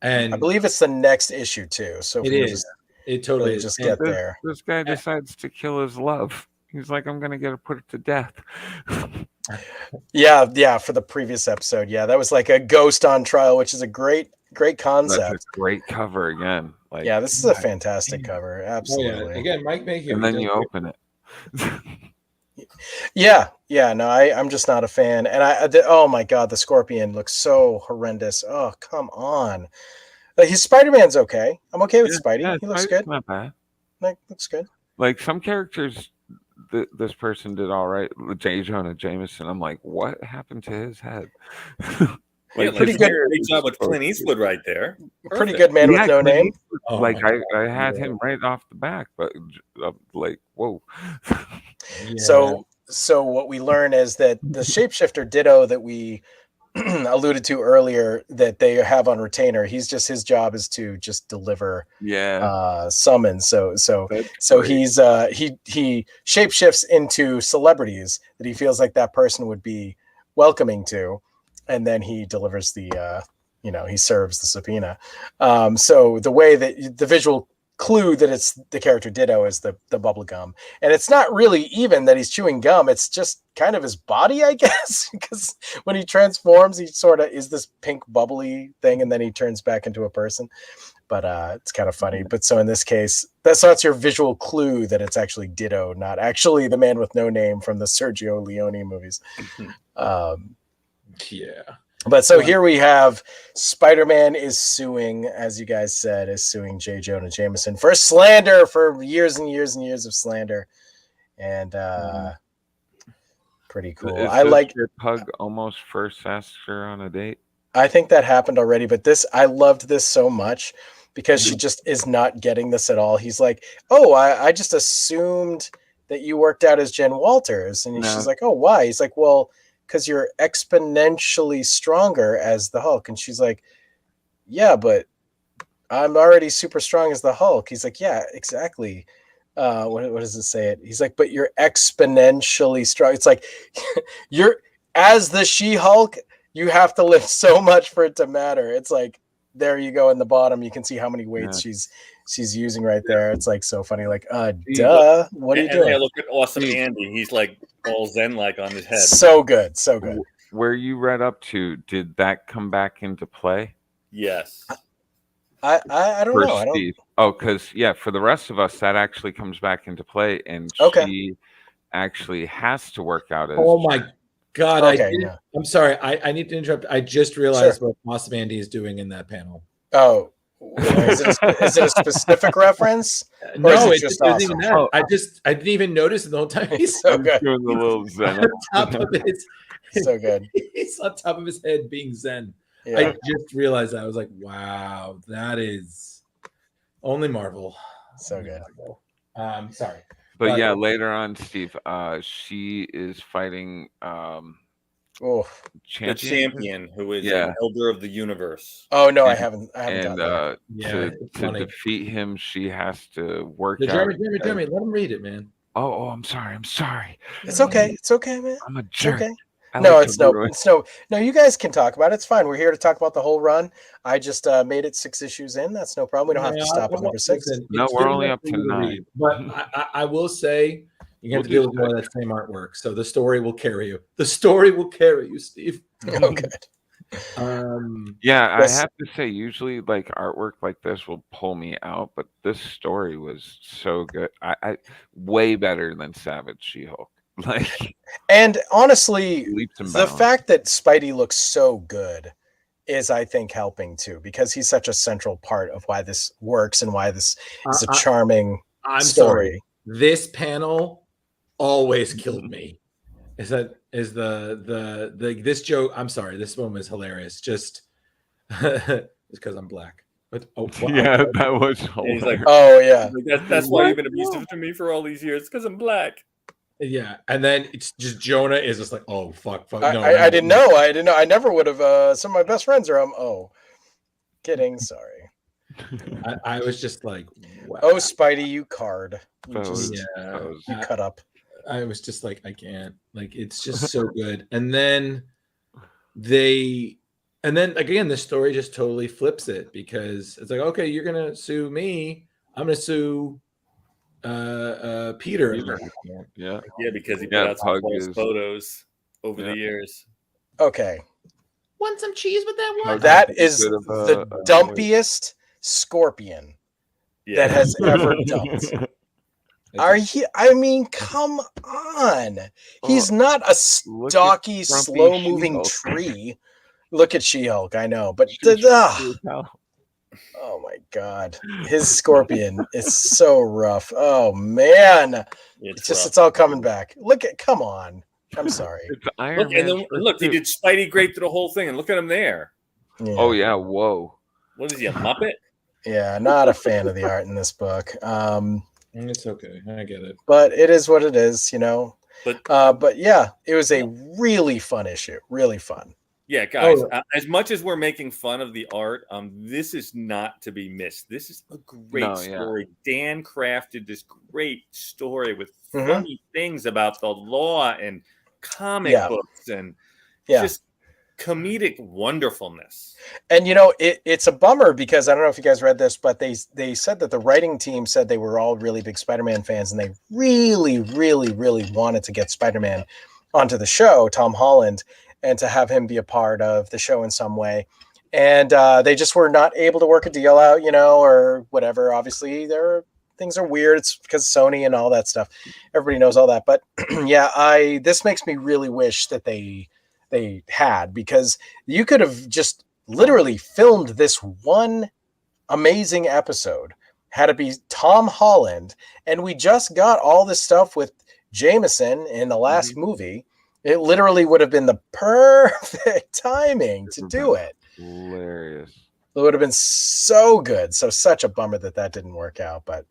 Speaker 1: And
Speaker 7: I believe it's the next issue too. So if
Speaker 1: it
Speaker 7: we
Speaker 1: is.
Speaker 7: just
Speaker 1: It totally
Speaker 7: really
Speaker 1: is.
Speaker 7: just
Speaker 1: And
Speaker 7: get there.
Speaker 9: This guy decides to kill his love. He's like, I'm gonna get to put it to death.
Speaker 7: Yeah, for the previous episode. Yeah, that was like a ghost on trial, which is a great
Speaker 9: That's a
Speaker 7: concept.
Speaker 9: great cover again. Like,
Speaker 7: Yeah, this is a fantastic cover.
Speaker 1: oh yeah,
Speaker 7: Absolutely.
Speaker 1: again, Mike Mayhew.
Speaker 9: and
Speaker 1: he
Speaker 9: then
Speaker 1: does
Speaker 9: you
Speaker 1: great.
Speaker 9: open it.
Speaker 7: Yeah. No, I'm just not a fan. And oh my god, the Scorpion looks so horrendous. Oh, come on. His Spider-Man's okay. I'm okay with Spidey.
Speaker 9: Yeah,
Speaker 7: He looks
Speaker 9: Spidey's
Speaker 7: good.
Speaker 9: not bad.
Speaker 7: Like, looks good.
Speaker 9: Like some characters, this person did all right. J. Jonah Jameson. I'm like, what happened to his head?
Speaker 8: Like,
Speaker 7: pretty good.
Speaker 8: Great job with Clint Eastwood right there.
Speaker 7: Pretty
Speaker 8: Perfect.
Speaker 7: good man with no
Speaker 9: Clint
Speaker 7: name.
Speaker 9: Eastwood,
Speaker 1: Oh
Speaker 9: like
Speaker 1: my
Speaker 9: I had him right off the back, but like, whoa.
Speaker 1: Yeah.
Speaker 7: So what we learn is that the shapeshifter Ditto that we alluded to earlier that they have on retainer, his job is to just deliver summons. So he's he shapeshifts into celebrities that he feels like that person would be welcoming to, and then he delivers the he serves the subpoena. So the way that the visual clue that it's the character Ditto is the bubble gum, and it's not really even that he's chewing gum, it's just kind of his body, I guess, because when he transforms he sort of is this pink bubbly thing and then he turns back into a person. But it's kind of funny. But so in this case, that's your visual clue that it's actually Ditto, not actually the man with no name from the Sergio Leone movies.
Speaker 1: Yeah.
Speaker 7: But so here we have Spider-Man is suing, as you guys said, J. Jonah Jameson for slander, for years and years and years of slander. And pretty cool. I like
Speaker 9: Pug almost first asked her on a date.
Speaker 7: I think that happened already, but I loved this so much because she just is not getting this at all. He's like, oh, I just assumed that you worked out as Jen Walters. And she's like, oh, why? He's like, well, because you're exponentially stronger as the Hulk. And she's like, yeah, but I'm already super strong as the Hulk. He's like, yeah, exactly. What does it say? He's like, but you're exponentially strong. It's like, you're as the She-Hulk, you have to lift so much for it to matter. It's like, there you go in the bottom. You can see how many weights she's using right there. It's like so funny. Like, duh. What are you doing?
Speaker 8: Yeah, look at awesome Andy. He's like all zen-like on his head.
Speaker 7: So good.
Speaker 9: Where you read up to, did that come back into play?
Speaker 8: Yes.
Speaker 7: I don't know. I don't.
Speaker 9: Steve. Oh, because for the rest of us, that actually comes back into play, and she actually has to work out as.
Speaker 1: Oh my God!
Speaker 7: Okay,
Speaker 1: I'm sorry. I need to interrupt. I just realized what Awesome Andy is doing in that panel.
Speaker 7: Oh, is it a specific reference?
Speaker 1: No, it just isn't even that. I didn't even notice it the whole time. He's
Speaker 7: so good.
Speaker 9: Doing the little zen.
Speaker 1: on top of his,
Speaker 7: so good.
Speaker 1: He's on top of his head being zen.
Speaker 7: Yeah.
Speaker 1: I just realized that. I was like, wow, that is only Marvel.
Speaker 7: So good.
Speaker 1: Sorry.
Speaker 9: But later on, Steve, she is fighting
Speaker 8: the champion who is an elder of the universe.
Speaker 7: Oh no, I haven't done that.
Speaker 9: To defeat him, she has to work out.
Speaker 1: Jeremy, let him read it, man.
Speaker 9: Oh, I'm sorry.
Speaker 7: It's okay, man.
Speaker 9: I'm a jerk.
Speaker 7: Okay. No, you guys can talk about it. It's fine. We're here to talk about the whole run. I just made it 6 issues in. That's no problem. We don't have to stop at number 6.
Speaker 9: No, we're only up to 9.
Speaker 1: But I will say you have to deal with more of that same artwork. So the story will carry you. The story will carry you, Steve.
Speaker 7: Oh, good.
Speaker 9: I have to say, usually like artwork like this will pull me out, but this story was so good. I way better than Savage She-Hulk. Like,
Speaker 7: and honestly, the fact that Spidey looks so good is, I think, helping too, because he's such a central part of why this works and why this is a charming story.
Speaker 1: Sorry. This panel always killed me. This joke? I'm sorry. This one was hilarious. Just it's because I'm black. But, wow.
Speaker 9: Yeah, that was hilarious.
Speaker 8: Like,
Speaker 7: oh yeah,
Speaker 8: that's why you've been abusive to me for all these years, because I'm black.
Speaker 1: Yeah, and then it's just Jonah is just like, oh fuck. No,
Speaker 7: I didn't know. I never would have. Some of my best friends are. Kidding. Sorry.
Speaker 1: I was just like, wow.
Speaker 7: Oh, Spidey, you card. You cut up.
Speaker 1: I was just like, I can't. Like, it's just so good. And then they And then again, the story just totally flips it because it's like, okay, you're gonna sue me. I'm gonna sue Peter.
Speaker 9: Yeah.
Speaker 8: Yeah, because he put
Speaker 9: Yeah,
Speaker 8: out some
Speaker 9: Pug
Speaker 8: false
Speaker 9: is-
Speaker 8: photos over
Speaker 9: Yeah.
Speaker 8: the years.
Speaker 7: Okay,
Speaker 1: Want some cheese with that one?
Speaker 9: Pug
Speaker 7: that
Speaker 9: a
Speaker 7: is
Speaker 9: bit of
Speaker 7: the
Speaker 9: a-
Speaker 7: dumpiest scorpion
Speaker 8: Yeah.
Speaker 7: that has ever dumped. Are you? I mean, come on. He's not a
Speaker 9: Look at
Speaker 7: stocky,
Speaker 9: grumpy
Speaker 7: slow-moving
Speaker 9: She-Hulk.
Speaker 7: tree. Look at She-Hulk. I know, but oh my god, his scorpion is so rough. Oh man, it's all coming back. Come on. I'm sorry.
Speaker 9: It's Iron
Speaker 8: Look, and
Speaker 9: Man.
Speaker 8: then look, he did Spidey great through the whole thing, and look at him there.
Speaker 7: Yeah.
Speaker 9: Oh yeah, whoa.
Speaker 8: What is he, a Muppet?
Speaker 7: Yeah, not a fan of the art in this book.
Speaker 1: It's okay. I get it.
Speaker 7: But it is what it is, you know.
Speaker 8: But
Speaker 7: yeah, it was a really fun issue. Really fun.
Speaker 8: Yeah, guys, as much as we're making fun of the art, this is not to be missed. This is a great story. Dan crafted this great story with funny things about the law and comic books and just comedic wonderfulness.
Speaker 7: And you know, it's a bummer because I don't know if you guys read this, but they said that the writing team said they were all really big Spider-Man fans and they really, really, really wanted to get Spider-Man onto the show, Tom Holland, and to have him be a part of the show in some way. And they just were not able to work a deal out, you know, or whatever. Obviously, things are weird. It's because Sony and all that stuff. Everybody knows all that. But yeah, this makes me really wish that they had, because you could have just literally filmed this one amazing episode, had it be Tom Holland, and we just got all this stuff with Jameson in the last movie. It literally would have been the perfect timing to do it.
Speaker 9: Hilarious.
Speaker 7: It would have been so good. So such a bummer that didn't work out, but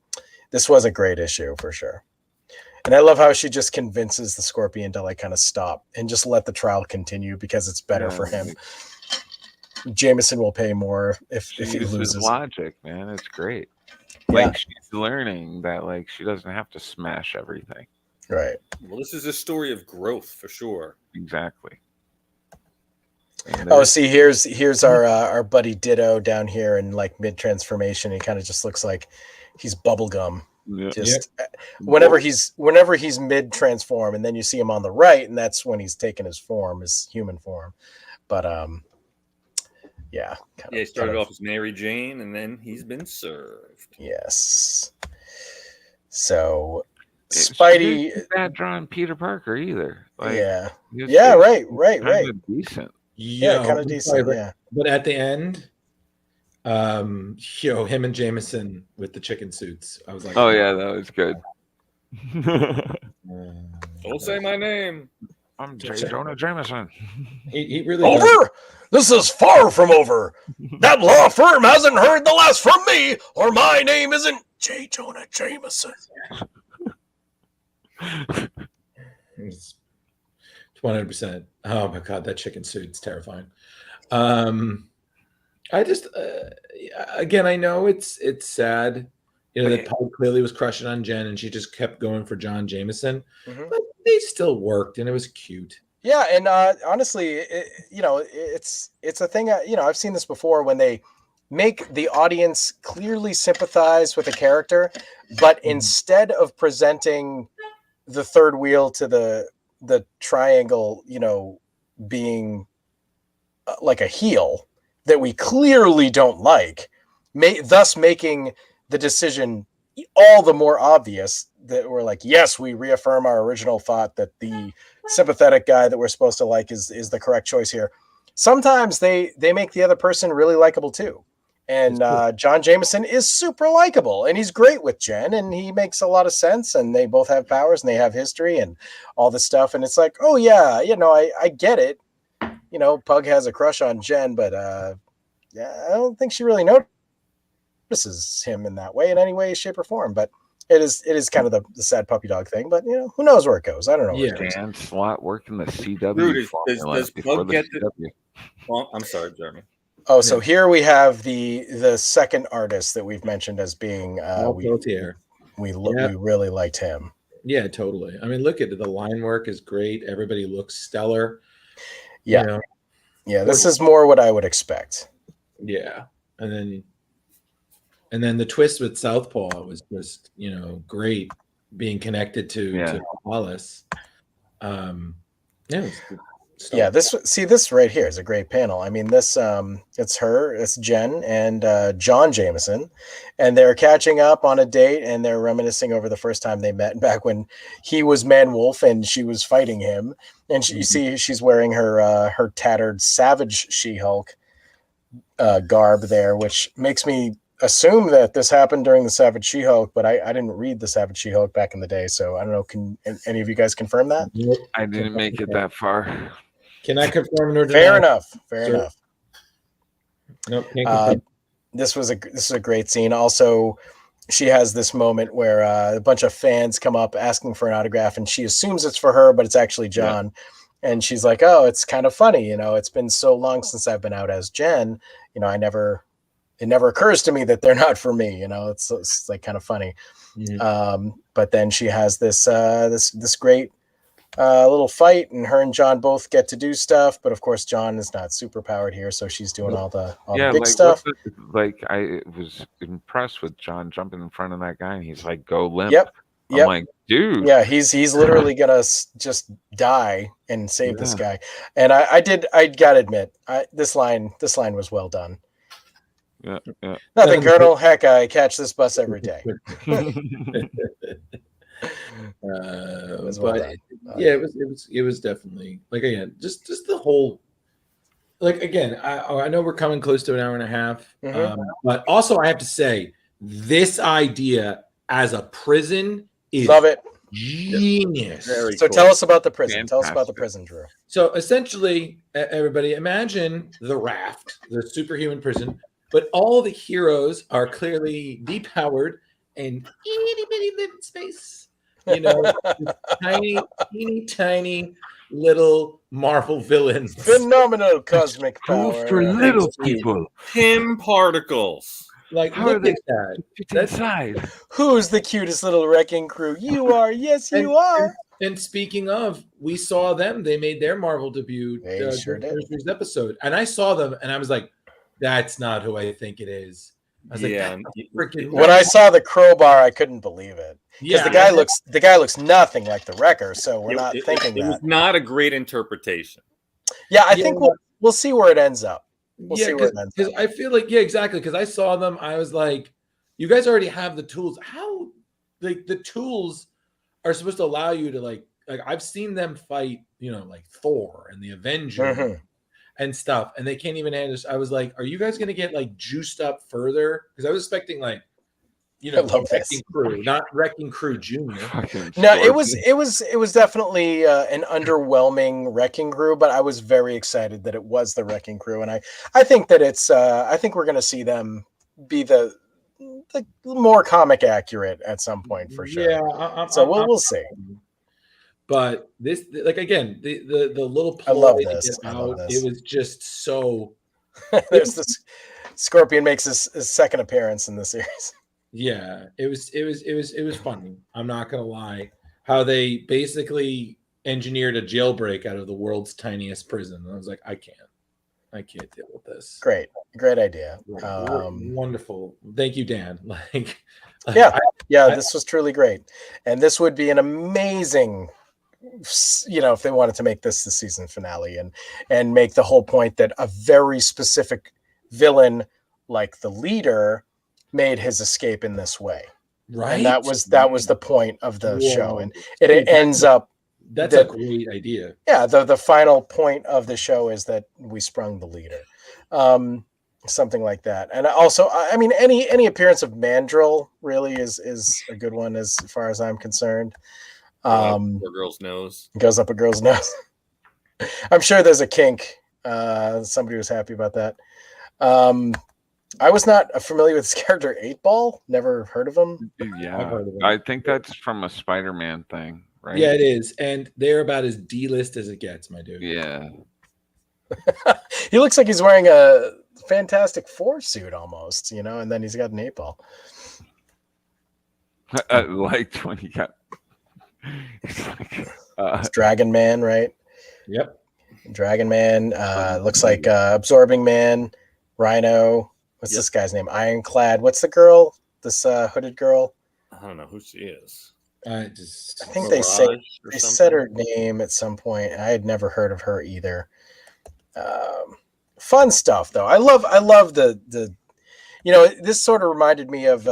Speaker 7: this was a great issue for sure. And I love how she just convinces the Scorpion to like kind of stop and just let the trial continue because it's better for him. Jameson will pay more if he loses.
Speaker 9: Logic, man. It's great.
Speaker 7: Yeah.
Speaker 9: Like she's learning that like she doesn't have to smash everything.
Speaker 7: Right.
Speaker 8: Well, this is a story of growth for sure.
Speaker 9: Exactly.
Speaker 7: Oh, see, here's our buddy Ditto down here in like mid transformation. He kind of just looks like he's bubblegum.
Speaker 9: Yeah.
Speaker 7: Just whenever he's mid transform, and then you see him on the right, and that's when he's taken his form, his human form. But yeah.
Speaker 8: He started off as Mary Jane, and then he's been served.
Speaker 7: Yes. So Spidey
Speaker 9: bad drawing Peter Parker either. Like,
Speaker 7: right.
Speaker 9: Decent.
Speaker 7: Yeah, kind of decent. Yeah.
Speaker 1: But at the end, him and Jameson with the chicken suits. I was like,
Speaker 9: oh yeah, that was good.
Speaker 8: Don't say my name.
Speaker 9: I'm J. Jonah Jameson.
Speaker 1: He really
Speaker 7: over. This is far from over. That law firm hasn't heard the last from me, or my name isn't J. Jonah Jameson.
Speaker 1: It's 100%. Oh my god, that chicken suit's terrifying. I just again, I know it's sad, you know, that Paul clearly was crushing on Jen and she just kept going for John Jameson, but they still worked and it was cute.
Speaker 7: Yeah, and honestly, it's a thing. I've seen this before when they make the audience clearly sympathize with a character, but instead of presenting the third wheel to the triangle, being like a heel that we clearly don't like, thus making the decision all the more obvious that we're like, yes, we reaffirm our original thought that the sympathetic guy that we're supposed to like is the correct choice here. Sometimes they make the other person really likable too. And John Jameson is super likable, and he's great with Jen, and he makes a lot of sense, and they both have powers, and they have history and all this stuff. And it's like, oh yeah, I get it. Pug has a crush on Jen, but I don't think she really notices him in that way in any way, shape, or form. But it is kind of the sad puppy dog thing. But who knows where it goes? I don't know.
Speaker 1: Yeah,
Speaker 9: Dan Slott working the CW.
Speaker 8: Dude, does
Speaker 9: before
Speaker 8: Pug
Speaker 9: the
Speaker 8: get
Speaker 9: CW.
Speaker 8: Well, I'm sorry, Jeremy.
Speaker 7: Oh, so here we have the second artist that we've mentioned as being we really liked him.
Speaker 1: Yeah, totally. I mean, look at it. The line work is great. Everybody looks stellar.
Speaker 7: Yeah. Yeah, this is more what I would expect.
Speaker 1: Yeah, and then the twist with Southpaw was just great, being connected to Wallace. Yeah, it was good stuff.
Speaker 7: Yeah, this right here is a great panel. I mean, it's Jen and John Jameson, and they're catching up on a date, and they're reminiscing over the first time they met back when he was Man Wolf and she was fighting him. And you see she's wearing her tattered Savage She-Hulk garb there, which makes me assume that this happened during the Savage She-Hulk, but I didn't read the Savage She-Hulk back in the day, so I don't know. Can any of you guys confirm that?
Speaker 9: I didn't make it that far.
Speaker 1: Can I confirm nor deny?
Speaker 7: Fair enough.
Speaker 1: Nope, can't confirm.
Speaker 7: This is a great scene. Also, she has this moment where a bunch of fans come up asking for an autograph, and she assumes it's for her, but it's actually John. Yeah. And she's like, "Oh, it's kind of funny. It's been so long since I've been out as Jen. It never occurs to me that they're not for me. It's like kind of funny." Mm-hmm. But then she has this great little fight, and her and John both get to do stuff. But of course, John is not super powered here, so she's doing all the big stuff.
Speaker 9: I was impressed with John jumping in front of that guy, and he's like, "Go limp."
Speaker 7: Yep.
Speaker 9: I'm like, dude.
Speaker 7: Yeah, he's literally gonna just die and save this guy. And I gotta admit, this line was well done.
Speaker 9: Yeah.
Speaker 7: Nothing, Colonel. Heck, I catch this bus every day.
Speaker 1: It was definitely, like, again, just the whole, like, again, I know we're coming close to an hour and a half, but also I have to say, this idea as a prison is
Speaker 7: love it.
Speaker 1: Genius.
Speaker 7: Very cool. Tell us about the prison. Fantastic. Tell us about the prison, Drew.
Speaker 1: So essentially, everybody imagine the Raft, the superhuman prison, but all the heroes are clearly depowered and itty bitty live in space. Tiny little Marvel villains.
Speaker 7: Phenomenal cosmic power
Speaker 9: for little people.
Speaker 8: Pim particles.
Speaker 1: Like,
Speaker 9: how
Speaker 1: look
Speaker 9: are they
Speaker 1: at that.
Speaker 9: That's inside.
Speaker 7: Who's the cutest little wrecking crew? You are. Yes, you are.
Speaker 1: And speaking of, we saw them. They made their Marvel debut.
Speaker 7: They sure did.
Speaker 1: Thursday's episode, and I saw them, and I was like, "That's not who I think it is." I was like,
Speaker 7: when I saw the crowbar, I couldn't believe it. Because the guy looks nothing like the Wrecker, so we're not thinking that.
Speaker 8: It was not a great interpretation.
Speaker 7: Yeah, I think we'll see where it ends up. We'll see where it ends up.
Speaker 1: I feel like, exactly. Because I saw them, I was like, you guys already have the tools. How, like, the tools are supposed to allow you to like I've seen them fight, like Thor and the Avengers and stuff, and they can't even handle this. I was like, are you guys gonna get like juiced up further? Because I was expecting like, Wrecking Crew, not Wrecking Crew Junior.
Speaker 7: No, it was definitely an underwhelming Wrecking Crew, but I was very excited that it was the Wrecking Crew, and I think that it's I think we're gonna see them be the more comic accurate at some point for sure.
Speaker 1: Yeah,
Speaker 7: we'll see.
Speaker 1: But this, like, again, the little ploy,
Speaker 7: I love this.
Speaker 1: It was just so.
Speaker 7: There's this Scorpion makes his second appearance in the series.
Speaker 1: Yeah, it was funny. I'm not gonna lie. How they basically engineered a jailbreak out of the world's tiniest prison. And I was like, I can't deal with this.
Speaker 7: Great idea.
Speaker 1: Wonderful. Thank you, Dan.
Speaker 7: This was truly great, and this would be an amazing. If they wanted to make this the season finale and make the whole point that a very specific villain like the leader made his escape in this way,
Speaker 1: right?
Speaker 7: And that was the point of the show, and it ends up.
Speaker 1: That's a great idea.
Speaker 7: Yeah, the final point of the show is that we sprung the leader, something like that. And also, I mean, any appearance of Mandrill really is a good one as far as I'm concerned.
Speaker 8: A girl's nose
Speaker 7: goes up a girl's nose. I'm sure there's a kink. Somebody was happy about that. I was not familiar with this character 8-Ball. Never heard of him.
Speaker 9: Yeah, I think that's from a Spider-Man thing, right?
Speaker 1: Yeah, it is, and they're about as D-list as it gets, my dude.
Speaker 9: Yeah.
Speaker 7: He looks like he's wearing a Fantastic Four suit almost, and then he's got an 8-Ball.
Speaker 9: I liked when he got.
Speaker 7: It's Dragon Man, right?
Speaker 1: Yep.
Speaker 7: Dragon Man. Looks like Absorbing Man, Rhino. What's this guy's name? Ironclad. What's the girl? This hooded girl.
Speaker 8: I don't know who she is.
Speaker 7: I think they said her name at some point. I had never heard of her either. Fun stuff though. I love the this sort of reminded me of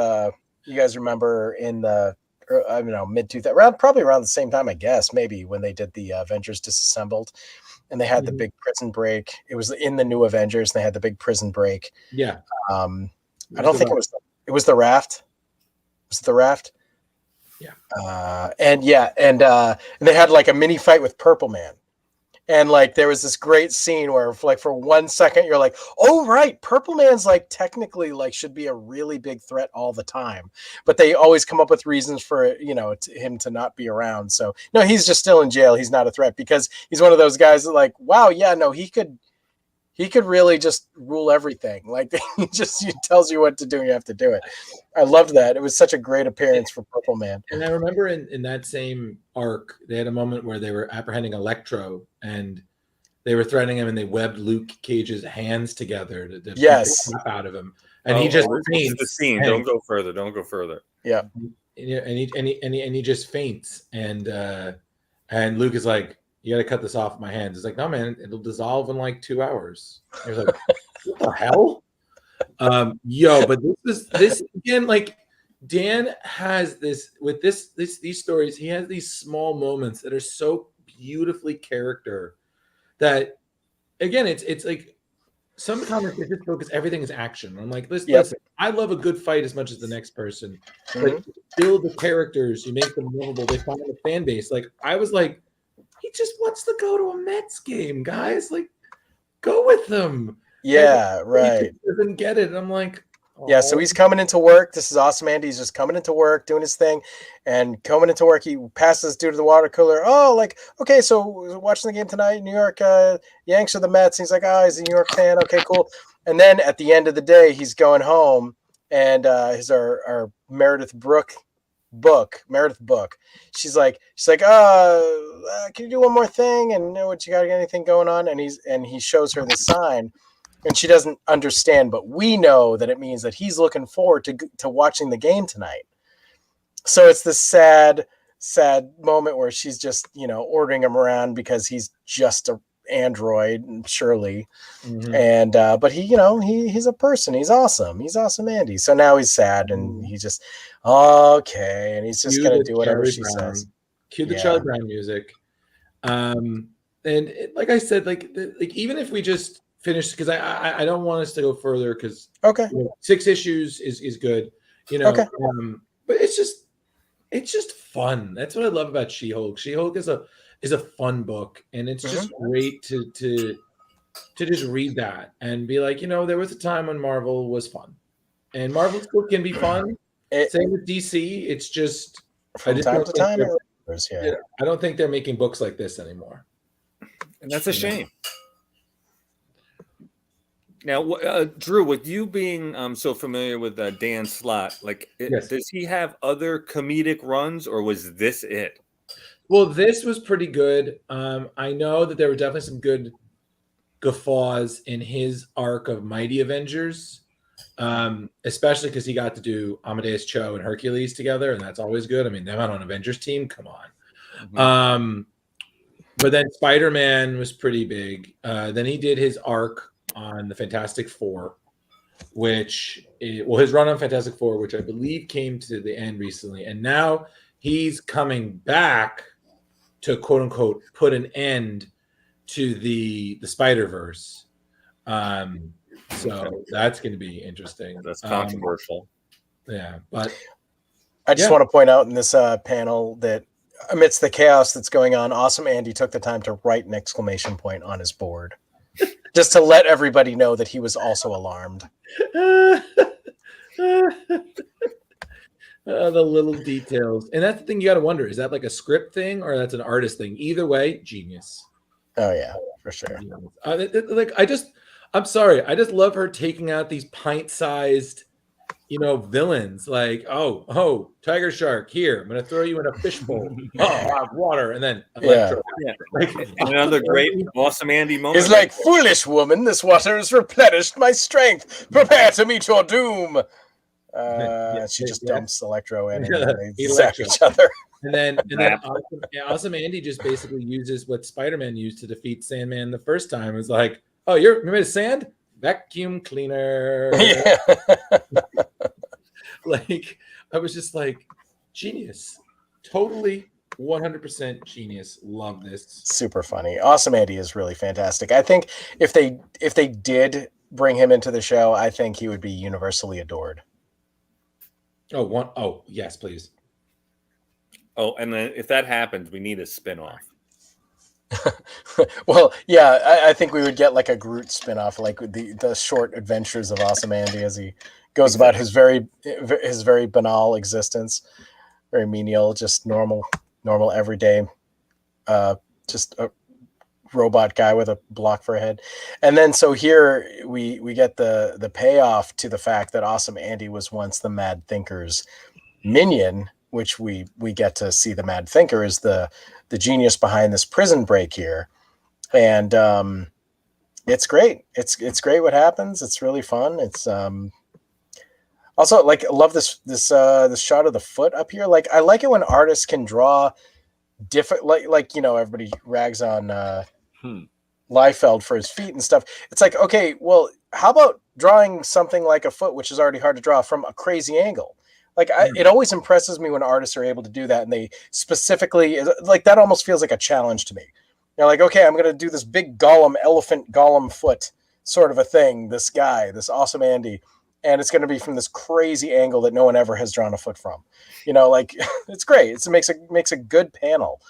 Speaker 7: you guys remember in the mid 2000s, probably around the same time, I guess, maybe when they did the Avengers Disassembled and they had the big prison break. It was in the new Avengers. They had the big prison break.
Speaker 1: Yeah.
Speaker 7: I don't think it was the Raft. Was it the Raft?
Speaker 1: Yeah.
Speaker 7: And they had like a mini fight with Purple Man. And like there was this great scene where like for 1 second you're like, oh right, Purple Man's like technically like should be a really big threat all the time, but they always come up with reasons for him to not be around. So no, he's just still in jail. He's not a threat because he's one of those guys that like, wow, yeah, no, he could really just rule everything. Like he tells you what to do and you have to do it. I loved that. It was such a great appearance for Purple Man.
Speaker 1: And I remember in that same arc, they had a moment where they were apprehending Electro and they were threatening him and they webbed Luke Cage's hands together to beat the crap out of him. And he just faints.
Speaker 8: The scene. Don't go further.
Speaker 7: Yeah.
Speaker 1: And he just faints. And Luke is like, you got to cut this off my hands. It's like, no, man, it'll dissolve in like 2 hours. I was like, what the hell? But this again, like Dan has this with these stories. He has these small moments that are so beautifully character that, again, it's like some comics they just focus everything is action. I'm like, listen, I love a good fight as much as the next person, but build the characters, you make them lovable. They find a fan base. Like I was like, he just wants to go to a Mets game, guys. Like, go with them.
Speaker 7: Yeah, right.
Speaker 1: He doesn't get it. I'm like,
Speaker 7: yeah. So he's coming into work. This is awesome, Andy. He's just coming into work, doing his thing, and coming into work. He passes due to the water cooler. Oh, like, okay, so watching the game tonight, New York Yanks or the Mets. He's like, oh, he's a New York fan. Okay, cool. And then at the end of the day, he's going home, and our Meredith Book. She's like, can you do one more thing? And what you got anything going on? And he shows her the sign, and she doesn't understand, but we know that it means that he's looking forward to watching the game tonight. So it's this sad moment where she's just ordering him around because he's just a android, surely. And but he's a person. He's awesome Andy. So now he's sad and he just okay, and he's just gonna do whatever she says.
Speaker 1: Cue the Charlie Brown music. And like I said, like even if we just finish, because I don't want us to go further, because 6 issues is good, but it's just fun. That's what I love about She-Hulk. She-Hulk is a fun book, and it's just great to just read that and be like, there was a time when Marvel was fun, and Marvel still can be fun. Same with DC. It's just
Speaker 7: from time to time.
Speaker 1: I don't think they're making books like this anymore,
Speaker 8: and that's a shame. Now, Drew, with you being so familiar with Dan Slott, does he have other comedic runs, or was this it?
Speaker 1: Well, this was pretty good. I know that there were definitely some good guffaws in his arc of Mighty Avengers, especially because he got to do Amadeus Cho and Hercules together, and that's always good. I mean, them on an Avengers team, come on. But then Spider-Man was pretty big. Then he did his arc on the Fantastic Four, his run on Fantastic Four, which I believe came to the end recently, and now he's coming back to quote unquote put an end to the Spider-Verse. So that's going to be interesting.
Speaker 8: That's controversial.
Speaker 1: But
Speaker 7: I just want to point out in this panel that amidst the chaos that's going on, Awesome Andy took the time to write an exclamation point on his board, just to let everybody know that he was also alarmed.
Speaker 1: The little details, and that's the thing you got to wonder: is that like a script thing or that's an artist thing? Either way, genius.
Speaker 7: Oh yeah, for sure.
Speaker 1: I'm sorry, I just love her taking out these pint-sized villains like, oh, tiger shark, here, I'm gonna throw you in a fishbowl. Oh, I have water, and then Electro.
Speaker 8: Yeah.
Speaker 1: Like,
Speaker 8: And another great awesome Andy moment.
Speaker 7: He's like, foolish woman, this water has replenished my strength. Prepare to meet your doom. She just dumps Electro in, and they zap each other.
Speaker 1: And then awesome Andy just basically uses what Spider-Man used to defeat Sandman the first time. It was like, oh, you're made of sand? Vacuum cleaner.
Speaker 7: Yeah.
Speaker 1: Like, I was just like, genius. Totally 100% genius. Love this.
Speaker 7: Super funny. Awesome Andy is really fantastic. I think if they did bring him into the show, I think he would be universally adored.
Speaker 1: Oh, yes, please.
Speaker 8: Oh, and then if that happens, we need a spinoff.
Speaker 7: Well, yeah, I think we would get like a Groot spinoff, like the short adventures of Awesome Andy as he goes about his very banal existence, very menial, just normal everyday, just a robot guy with a block for a head. And then so here we get the payoff to the fact that Awesome Andy was once the Mad Thinker's minion, which we get to see the Mad Thinker is the genius behind this prison break here. And it's great. It's great what happens. It's really fun. It's also, like, I love this shot of the foot up here. Like, I like it when artists can draw different, like everybody rags on Liefeld for his feet and stuff. It's like, okay, well, how about drawing something like a foot, which is already hard to draw, from a crazy angle? Like, it always impresses me when artists are able to do that, and they specifically, like, that almost feels like a challenge to me. They're like, okay, I'm going to do this big elephant golem foot sort of a thing, this guy, this Awesome Andy, and it's going to be from this crazy angle that no one ever has drawn a foot from. Like, it's great. It makes a good panel.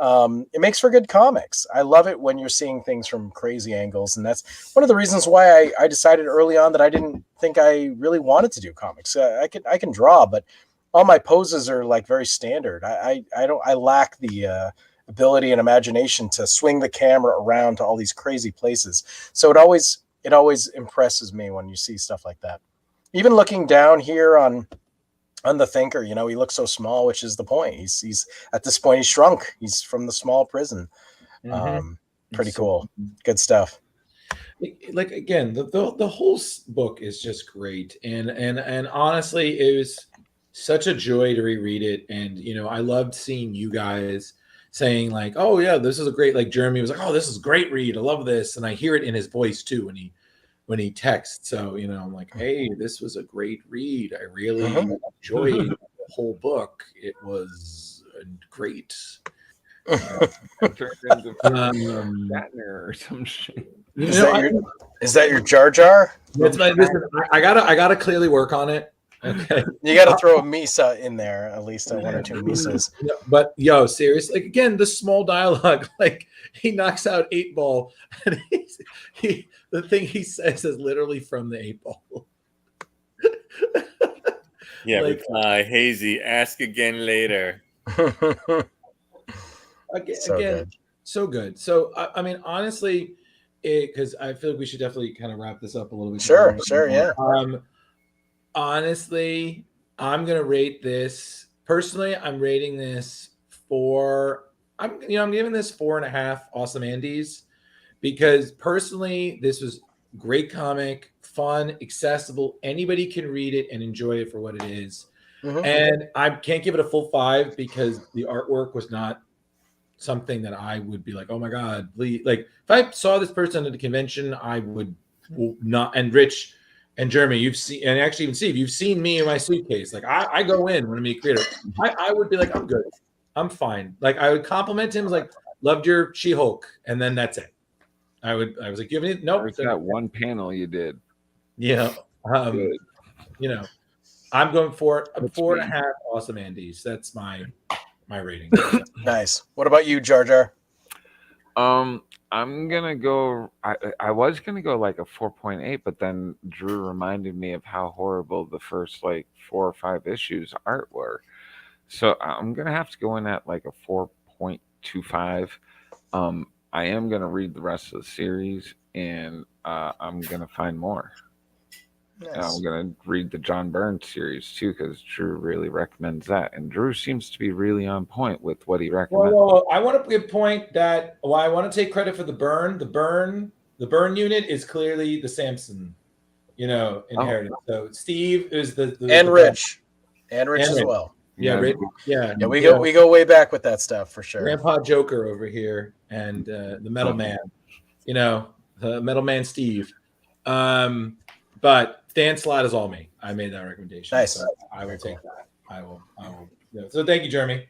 Speaker 7: It makes for good comics. I love it when you're seeing things from crazy angles, and that's one of the reasons why I decided early on that I didn't think I really wanted to do comics. I can draw, but all my poses are like very standard. I lack the ability and imagination to swing the camera around to all these crazy places. So it always impresses me when you see stuff like that. Even looking down here on the Thinker, he looks so small, which is the point. He's at this point, he's shrunk. He's from the small prison. Pretty cool. Good stuff.
Speaker 1: Like, again, the whole book is just great, and honestly, it was such a joy to reread it. And I loved seeing you guys saying like, oh yeah, this is a great, like Jeremy was like, oh, this is a great read, I love this, and I hear it in his voice too when he texts. So I'm like, hey, this was a great read. I really enjoyed the whole book. It was great.
Speaker 9: Turned into Shatner or some shit.
Speaker 7: Is that your Jar Jar?
Speaker 1: Listen, I gotta clearly work on it. Okay,
Speaker 7: you got to throw a Misa in there, at least one or two Misas.
Speaker 1: But seriously, like, again, the small dialogue, like he knocks out 8-Ball, and the thing he says is literally from the 8-Ball.
Speaker 8: Yeah, like, reply, Hazy, ask again later.
Speaker 1: So good. So I mean, honestly, because I feel like we should definitely kind of wrap this up a little bit.
Speaker 7: Sure, yeah.
Speaker 1: Honestly, I'm gonna rate this personally. I'm rating this I'm giving this 4.5 Awesome Andys, because personally, this was great comic, fun, accessible. Anybody can read it and enjoy it for what it is. And I can't give it a full 5 because the artwork was not something that I would be like, oh my god, please. Like, if I saw this person at the convention, I would not. And Rich and Jeremy, you've seen, and actually even Steve, you've seen me in my suitcase. Like, I go in when I'm a creator. I would be like, I'm good, I'm fine. Like, I would compliment him, like, loved your She-Hulk, and then that's it. I was like, you have any? Nope.
Speaker 9: That one panel you did.
Speaker 1: I'm going for 4.5 Awesome Andys. That's my rating.
Speaker 7: Nice. What about you, Jar Jar?
Speaker 9: I'm gonna go. I was gonna go like a 4.8, but then Drew reminded me of how horrible the first like 4 or 5 issues art were. So I'm gonna have to go in at like a 4.25. I am gonna read the rest of the series, and I'm gonna find more.
Speaker 7: Nice.
Speaker 9: I'm going to read the John Byrne series too because Drew really recommends that. And Drew seems to be really on point with what he recommends.
Speaker 1: Well, I want to point that I want to take credit for the Byrne. The Byrne unit is clearly the Samson, inheritance. So Steve is the
Speaker 7: Rich. And Rich as well.
Speaker 1: Yeah, Rich, yeah.
Speaker 7: We go way back with that stuff for sure.
Speaker 1: Grandpa Joker over here and the Metal Man, the Metal Man Steve. But Dan Slott is all me. I made that recommendation.
Speaker 7: Nice.
Speaker 1: So I will take that. I will. So thank you, Jeremy.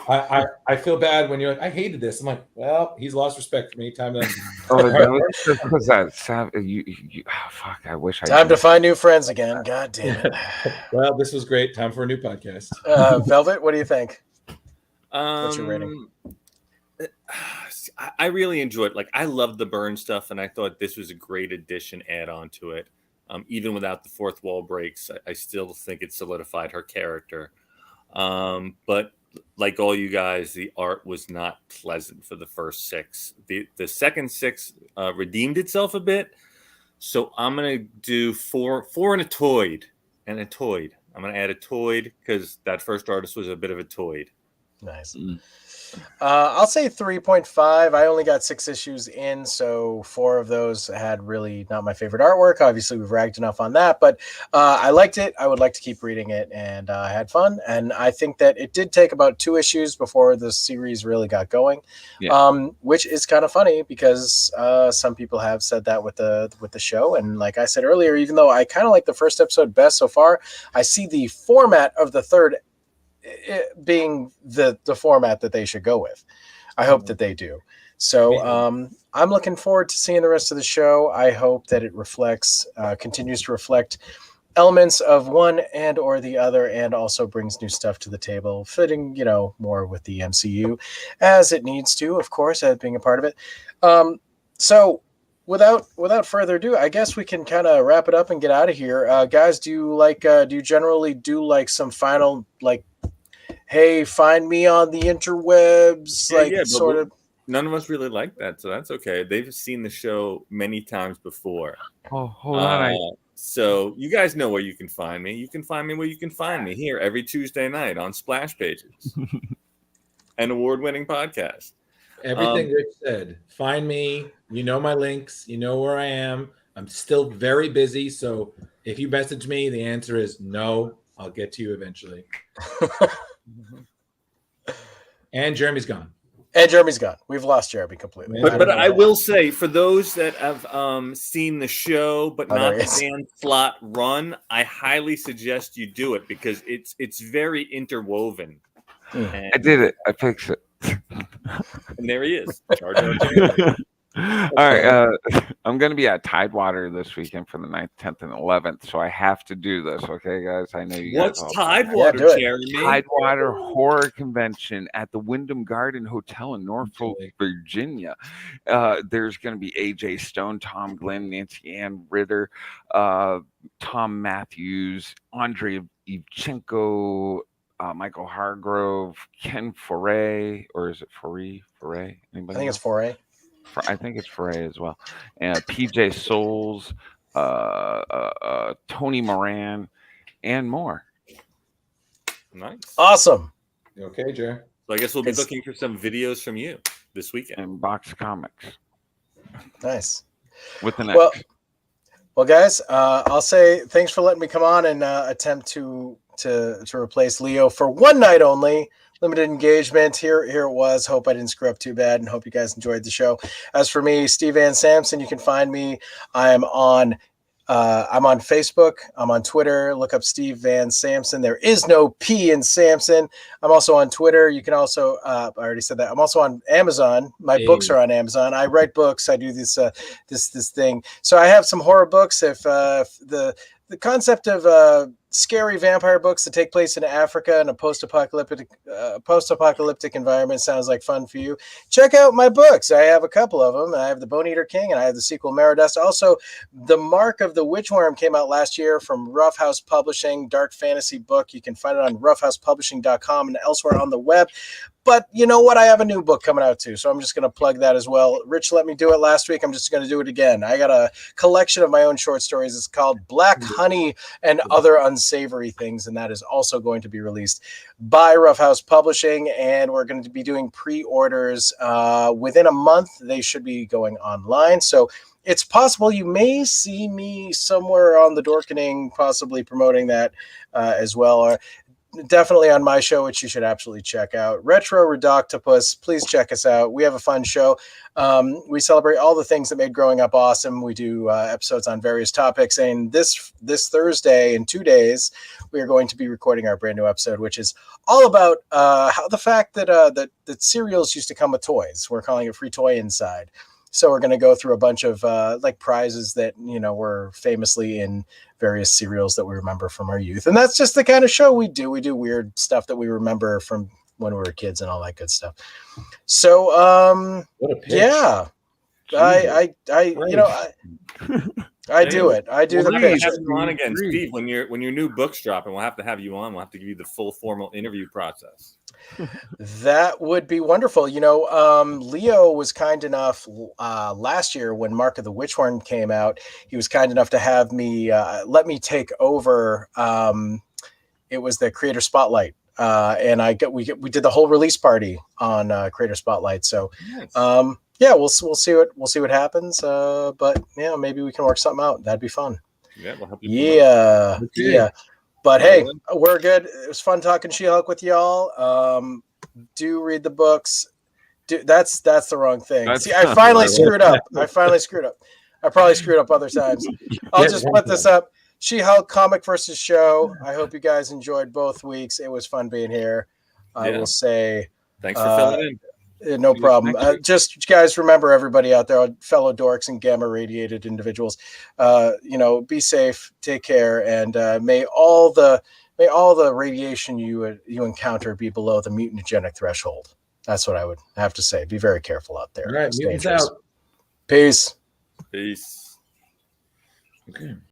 Speaker 1: I feel bad when you're like, I hated this. I'm like, well, he's lost respect for me. Time to.
Speaker 9: Fuck! I wish I.
Speaker 7: Time to find new friends again. God damn it.
Speaker 1: Well, this was great. Time for a new podcast.
Speaker 7: Velvet, what do you think?
Speaker 8: What's
Speaker 7: your rating?
Speaker 8: I really enjoyed. I loved the Byrne stuff, and I thought this was a great addition, add on to it. Even without the fourth wall breaks, I still think it solidified her character. But like all you guys, the art was not pleasant for the first 6. The second 6 redeemed itself a bit. So I'm gonna do 4 and a toid. I'm gonna add a toid because that first artist was a bit of a toid.
Speaker 7: Nice. I'll say 3.5. I only got 6 issues in, so 4 of those had really not my favorite artwork. Obviously, we've ragged enough on that, but I liked it. I would like to keep reading it, and I had fun. And I think that it did take about 2 issues before the series really got going, which is kind of funny because some people have said that with the show. And like I said earlier, even though I kind of like the first episode best so far, I see the format of the third being the format that they should go with. I hope that they do. So I'm looking forward to seeing the rest of the show. I hope that it continues to reflect elements of one and or the other, and also brings new stuff to the table, fitting, more with the MCU as it needs to, of course, as being a part of it. So without further ado, I guess we can kind of wrap it up and get out of here. Guys, do you generally do some final, hey, find me on the interwebs, sort of?
Speaker 8: None of us really like that, so that's okay. They've seen the show many times before.
Speaker 9: Oh, hold on.
Speaker 8: So you guys know where you can find me. You can find me where you can find me, here every Tuesday night on Splash Pages, an award-winning podcast.
Speaker 1: Everything Rich said. Find me. You know my links. You know where I am. I'm still very busy, so if you message me, the answer is no. I'll get to you eventually. And Jeremy's gone.
Speaker 7: We've lost Jeremy completely.
Speaker 8: But I will say, for those that have seen the show but not the Dan Slott run, I highly suggest you do it because it's very interwoven.
Speaker 9: I did it. I fixed it.
Speaker 8: And there he is.
Speaker 9: All right, I'm going to be at Tidewater this weekend for the 9th, 10th, and 11th, so I have to do this, okay, guys? I know you guys.
Speaker 8: What's Tidewater, Jeremy?
Speaker 9: Tidewater Horror Convention at the Wyndham Garden Hotel in Norfolk, Virginia. There's going to be AJ Stone, Tom Glenn, Nancy Ann Ritter, Tom Matthews, Andrei Evchenko, Michael Hargrove, Ken Foray, or is it Foray?
Speaker 7: I think it's Foray.
Speaker 9: I think it's Foray as well. And PJ Souls, Tony Moran, and more.
Speaker 8: Nice.
Speaker 7: Awesome.
Speaker 1: Okay, Jer.
Speaker 8: So I guess we'll be looking for some videos from you this weekend.
Speaker 9: And Box Comics.
Speaker 7: Nice.
Speaker 9: With the next.
Speaker 7: Well, guys, I'll say thanks for letting me come on and attempt to replace Leo for one night only. Limited engagement. Here it was. Hope I didn't screw up too bad, and hope you guys enjoyed the show. As for me, Steve Van Samson, you can find me. I'm on Facebook. I'm on Twitter. Look up Steve Van Samson. There is no P in Samson. I'm also on Twitter. You can also, I already said that. I'm also on Amazon. My books are on Amazon. I write books. I do this thing. So I have some horror books. If the concept of scary vampire books that take place in Africa in a post-apocalyptic environment sounds like fun for you, check out my books. I have a couple of them. I have The Bone Eater King, and I have the sequel Meridust. Also, The Mark of the Witchworm came out last year from Rough House Publishing, dark fantasy book. You can find it on roughhousepublishing.com and elsewhere on the web. But you know what? I have a new book coming out too, so I'm just going to plug that as well. Rich let me do it last week. I'm just going to do it again. I got a collection of my own short stories. It's called Black Honey and Other Unsavory Things, and that is also going to be released by Rough House Publishing, and we're going to be doing pre-orders within a month. They should be going online, so it's possible you may see me somewhere on the Dorkening, possibly promoting that as well. Or definitely on my show, which you should absolutely check out. Retro Redoctopus, please check us out. We have a fun show. We celebrate all the things that made growing up awesome. We do episodes on various topics. And this Thursday, in 2 days, we are going to be recording our brand new episode, which is all about how the fact that that cereals used to come with toys. We're calling it Free Toy Inside. So we're going to go through a bunch of like prizes that, you know, were famously in various cereals that we remember from our youth. And that's just the kind of show we do. We do weird stuff that we remember from when we were kids and all that good stuff. So,
Speaker 1: What a pitch.
Speaker 7: yeah, I you know, I do it. I do the pitch.
Speaker 8: Have you on again, Steve, when your new book's dropping. We'll have to have you on. We'll have to give you the full formal interview process.
Speaker 7: That would be wonderful. You know, Leo was kind enough last year when Mark of the Witchhorn came out. He was kind enough to have me let me take over. It was the Creator Spotlight, and we did the whole release party on Creator Spotlight. So, nice. Yeah, we'll see what happens. But yeah, maybe we can work something out. That'd be fun.
Speaker 8: Yeah, we'll help you.
Speaker 7: Yeah, yeah. But hey, we're good. It was fun talking She-Hulk with y'all. Do read the books. That's the wrong thing. See, I finally screwed up. I probably screwed up other times. I'll just put this up. She-Hulk Comic versus Show. I hope you guys enjoyed both weeks. It was fun being here. I will say
Speaker 8: thanks for filling in.
Speaker 7: No problem. Just guys, remember, everybody out there, fellow dorks and gamma radiated individuals, you know, be safe, take care, and may all the radiation you encounter be below the mutagenic threshold. That's what I would have to say. Be very careful out there.
Speaker 1: All right, mutants out.
Speaker 7: Peace.
Speaker 8: Peace.
Speaker 1: Okay.